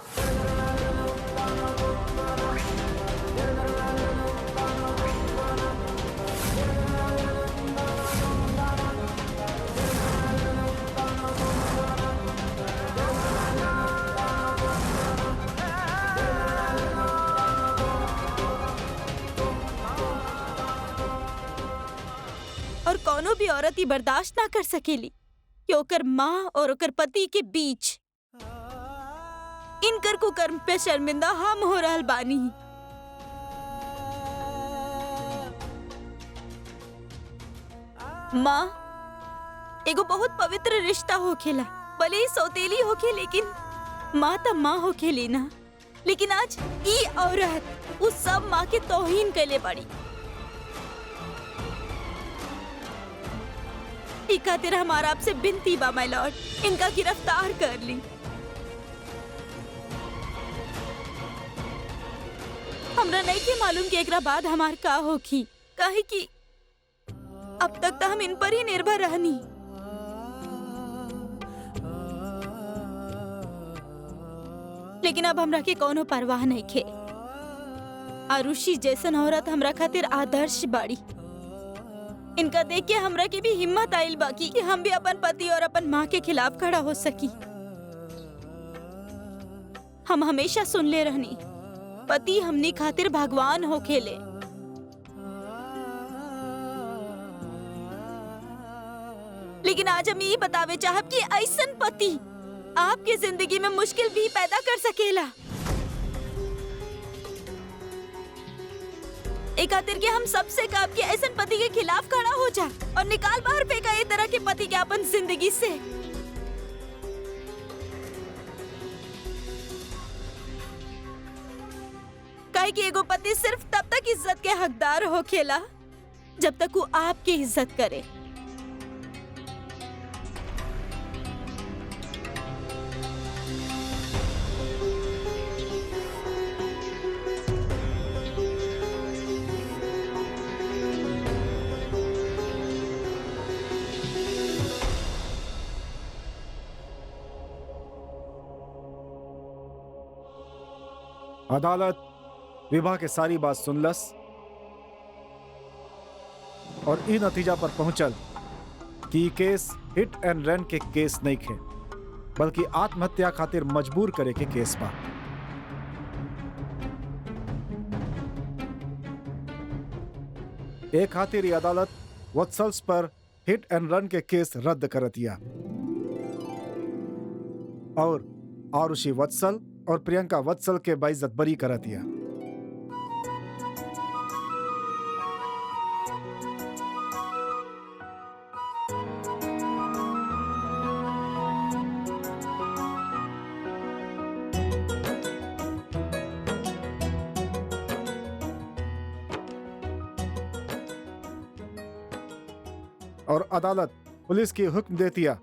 और कोनो भी औरत ही बर्दाश्त ना कर सकेली कि ओकर माँ और ओकर पति के बीच इनकर कुकर्म पे शर्मिंदा हम हो रहल बानी। माँ एगो बहुत पवित्र रिश्ता होखेला, भले ही सौतेली होखे लेकिन माँ त माँ होखेली ना। लेकिन आज ई औरत उस सब माँ के तौहीन कैले बाड़ी। ई खातिर हमारा आपसे बिनती बा माय लॉर्ड, इनका गिरफ्तार कर ली। हमरा नहीं के मालूम कि एकरा बाद हमार का होखी, काहे कि अब तक तो हम इन पर ही निर्भर रहनी। लेकिन अब हमरा के कोनो परवाह नहीं खे। आरुषि जैसन औरत हमरा खातिर आदर्श बाड़ी। इनका देख के हमरा की भी हिम्मत आइल बाकी कि हम भी अपन पति और अपन माँ के खिलाफ खड़ा हो सकी। हम हमेशा सुन ले रहनी पति हमनी खातिर भगवान हो खेले, लेकिन आज हम ये बतावे चाहब कि ऐसन पति आपके जिंदगी में मुश्किल भी पैदा कर सकेला। एक खातिर के हम सबसे काब के ऐसन पति के खिलाफ खड़ा हो जा और निकाल बाहर फेंका ये तरह के पति के अपन जिंदगी से। काहे कि एगो पति सिर्फ तब तक इज्जत के हकदार हो खेला जब तक वो आपकी इज्जत करे। अदालत विभा के सारी बात सुनलस और ई नतीजा पर पहुंचल कि ई केस हिट एंड रन के केस नहीं खे, बल्कि आत्महत्या खातिर मजबूर करे के केस बा। एक खातिर ई अदालत वत्सल्स पर हिट एंड रन के केस रद्द करतिया और आरुषि वत्सल और प्रियंका वत्सल के बाइज्जत बरी करतिया। और अदालत पुलिस की हुक्म देतिया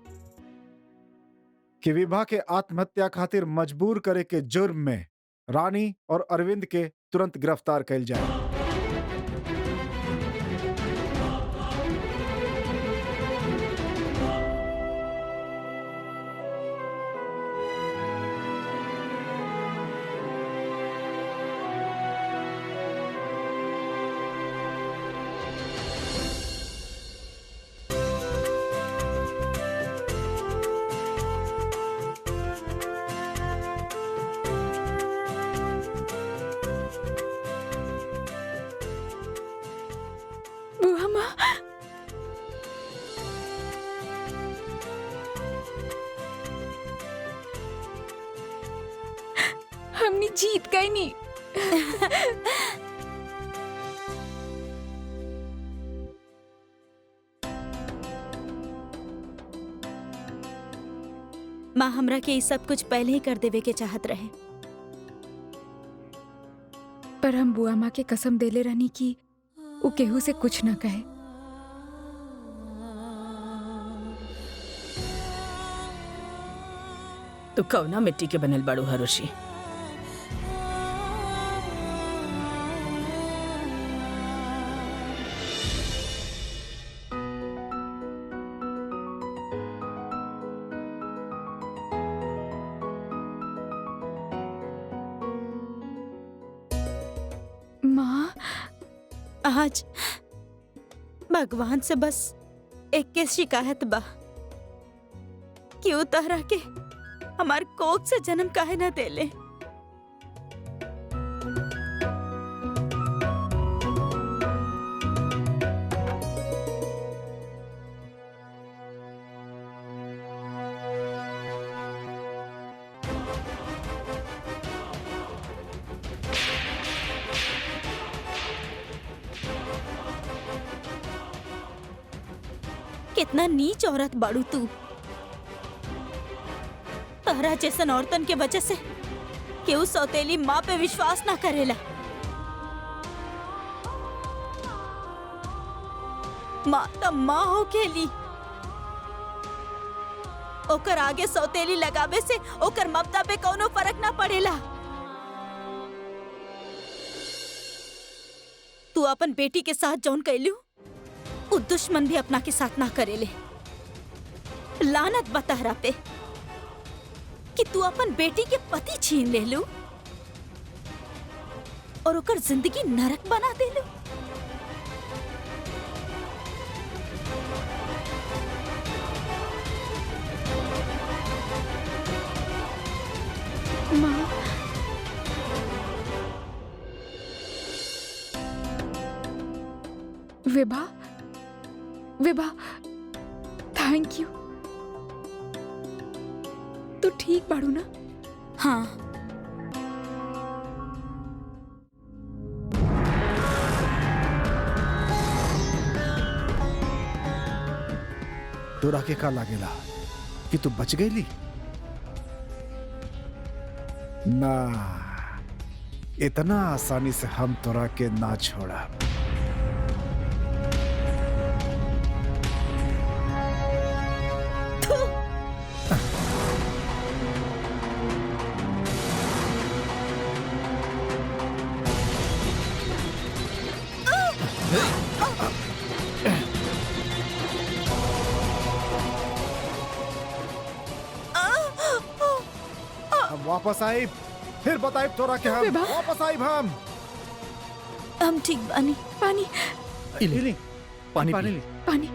कि विभा के आत्महत्या खातिर मजबूर करे के जुर्म में रानी और अरविंद के तुरंत गिरफ्तार कैल जाए। बुआ माँ, हमने जीत गए नहीं। माँ हमरा के ई सब कुछ पहले ही कर देवे के चाहत रहे, पर हम बुआ माँ के कसम देले रहनी कि वो केहू से कुछ ना कहे। तू कौना मिट्टी के बनल बाड़ू आरुषि? माँ, आज भगवान से बस एक के शिकायत बा कि उ तहरा के हमार कोख से जन्म काहे ना देले। कितना नीच औरत बाड़ू तू। तहरा जैसन औरतन के वजह से केहू सौतेली माँ पे विश्वास ना करेला। माँ तो माँ हो खेली, ओकर आगे सौतेली लगावे से ओकर ममता पे कोनो फर्क ना पड़ेला। तू अपन बेटी के साथ जौन कैलू उ दुश्मन भी अपना के साथ ना करेले। लानत बा तहरा पे कि तू अपन बेटी के पति छीन ले लू और ओकर जिंदगी नरक बना दे लू। माँ, विभा, विभा, थैंक यू। तू ठीक बाड़ू ना? हाँ, तोरा के का लागेला कि तू बच गईली? ना, इतना आसानी से हम तोरा के ना छोड़ा। हम वापस आए फिर बताए तोरा के हम विभा। वापस आई हम। हम ठीक बानी। पानी इले, पानी पानी पी। ली। पानी।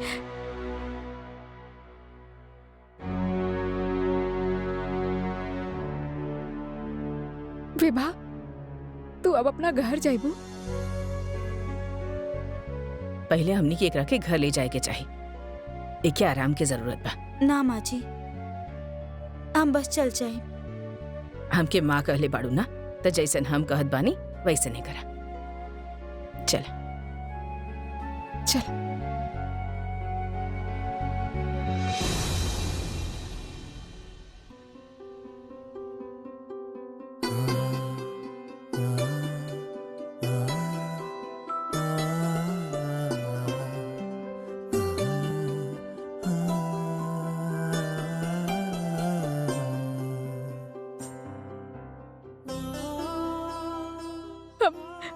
विभा, तू अब अपना घर जाइबू? पहले हमनी के एकरा के घर ले जाए के चाहिए। एके आराम के जरूरत बा। ना माँ जी, हम बस चल जाए। हमके माँ कहले बाड़ू ना, तो जैसन हम कहत बानी वैसे नहीं करा। चल चल।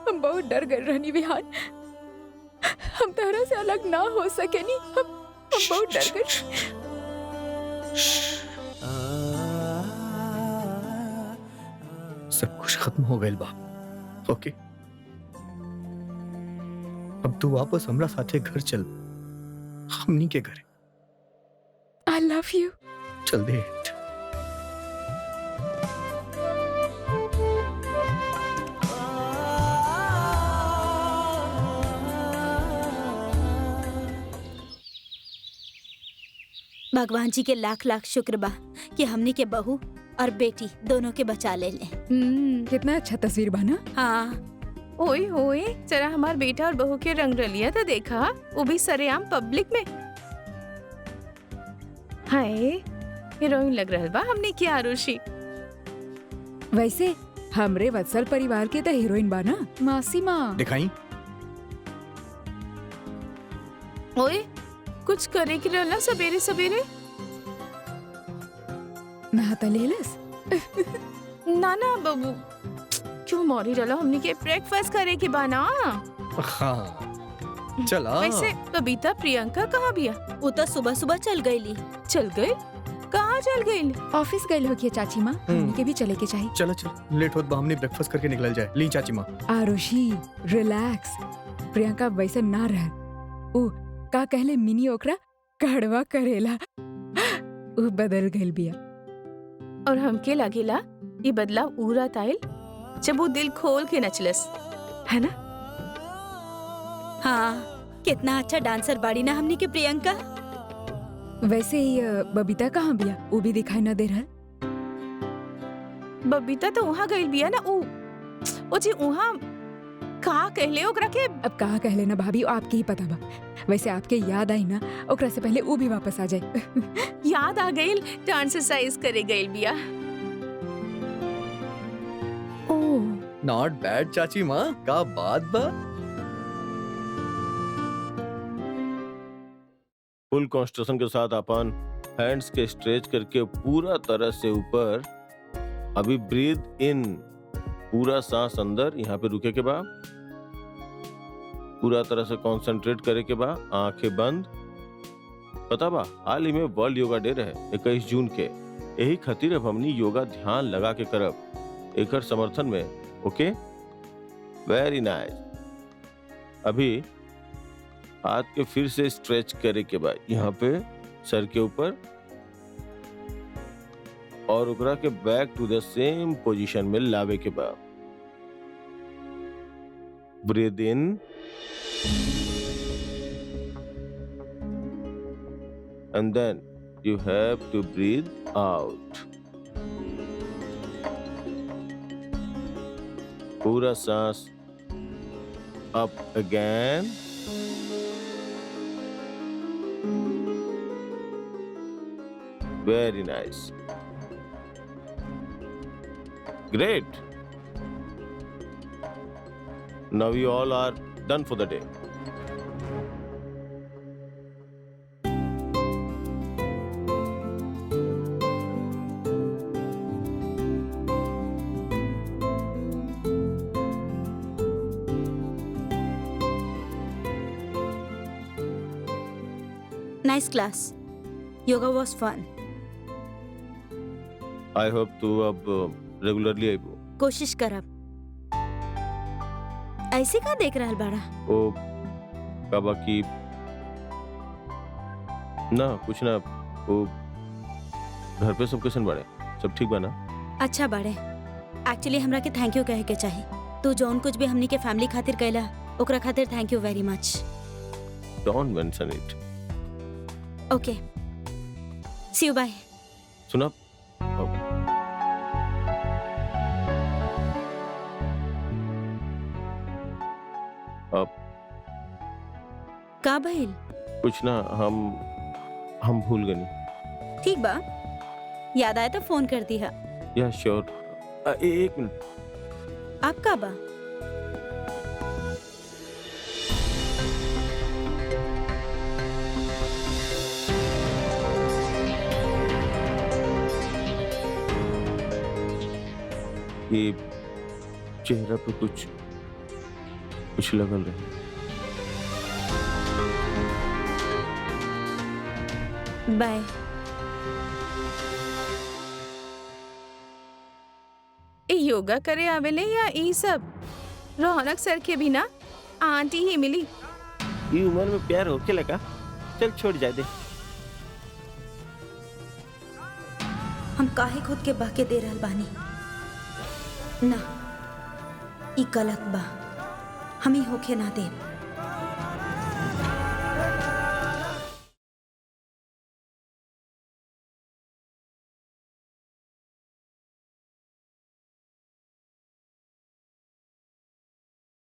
हम बहुत डर गए रहनी विहान। हम तहरा से अलग ना हो सके नी। हम बहुत डर गए। सब कुछ खत्म हो गइल बा। ओके, अब तू वापस हमरा साथे घर चल, हमनी के घर। I love you. चल दे। भगवान जी के लाख लाख शुक्र बा कि हमनी के बहू और बेटी दोनों के बचा ले ले। कितना अच्छा तस्वीर बना। हाँ, ओए होए, जरा हमार बेटा और बहू के रंग रलिया तो देखा, वो भी सरेआम पब्लिक में। हाय, हीरोइन लग रहल बा हमने की आरुषि। वैसे हमरे वत्सल परिवार के तो हीरोइन बाना मासी माँ। दिखाई। ओए, कुछ करे की रहला सवेरे सवेरे? नहाता लेलस। ना ना बाबू, क्यों मौरी रहला? हमने के ब्रेकफास्ट करे के बाना। हाँ, चला। वैसे बबीता प्रियंका कहाँ बिया? वो तो सुबह सुबह चल गईली। चल गई? कहाँ चल गई? ऑफिस गए हो चाची माँ। हमनी के भी चले के चाहिए। चलो चलो, लेट होत बा, हमने ब्रेकफास्ट करके निकल जाए। ली चाची माँ। आरुषि, रिलैक्स। प्रियंका वैसे ना रह। ऊ का कहले मिनी ओकरा कड़वा करेला। ऊ बदल गइल बिया। और हमके लागेला ये बदलाव ऊ रात आइल जब वो दिल खोल के नचलस, है ना? हाँ, कितना अच्छा डांसर बाड़ी ना हमनी के प्रियंका। वैसे ही बबीता कहाँ बिया? वो भी दिखाई न दे रहा। बबीता तो वहाँ गई बिया ना। ओ जी वहाँ का कहले ओकरा के? अब कहा कहले ना भाभी, आपके ही पता बा। वैसे आपके याद आई ना, ओकरा से पहले वो भी वापस आ जाए। याद आ गई, डांस एक्सरसाइज करे गई बिया। ओह, नॉट बैड चाची माँ, का बात बा। फुल कॉन्स्ट्रेशन के साथ अपन हैंड्स के स्ट्रेच करके पूरा तरह से ऊपर। अभी ब्रीथ इन, पूरा सांस अंदर, यहाँ पे रुके के बाद पूरा तरह से कंसंट्रेट करे के बाद आंखें बंद। पता बा, हाल ही में वर्ल्ड योगा डे रहे 21 जून के। यही खातिर अब हमनी योगा ध्यान लगा के करब, एकर समर्थन में। ओके, वेरी नाइस। अभी हाथ के फिर से स्ट्रेच करे के बाद यहाँ पे सर के ऊपर, और ओकरा के back to the same position में लावे के बाद breathe in and then you have to breathe out. पूरा सांस up again. Very nice. Great. Now you all are done for the day. Nice class. Yoga was fun. I hope to अब regularly आइबो। कोशिश करब। ऐसे का देख रहल बाड़ा? ओ का बाकी ना कुछ ना, वो घर पे सब कैसन बाड़े? सब ठीक बा ना? अच्छा बाड़े। एक्चुअली हमरा के थैंक यू कहे के चाही। तू जौन कुछ भी हमनी के फैमिली खातिर कैला ओकरा खातिर thank you very much. Don't mention it. Okay, see you, bye. सुना, अब का भइल? कुछ ना, हम भूल गए। ठीक बा, याद आया तो फोन कर दी है। या श्योर। एक मिनट। आप का बा? ये चेहरा पे कुछ लगल रहे। बाय। ए योगा करे आवेले या ई सब? रौनक सर के भी ना आंटी ही मिली। ये उम्र में प्यार होके लगा, चल छोड़ जाए दे। हम काहे खुद के बहके दे रहल बानी? ना, ई गलत बा। हम ही होके ना देब।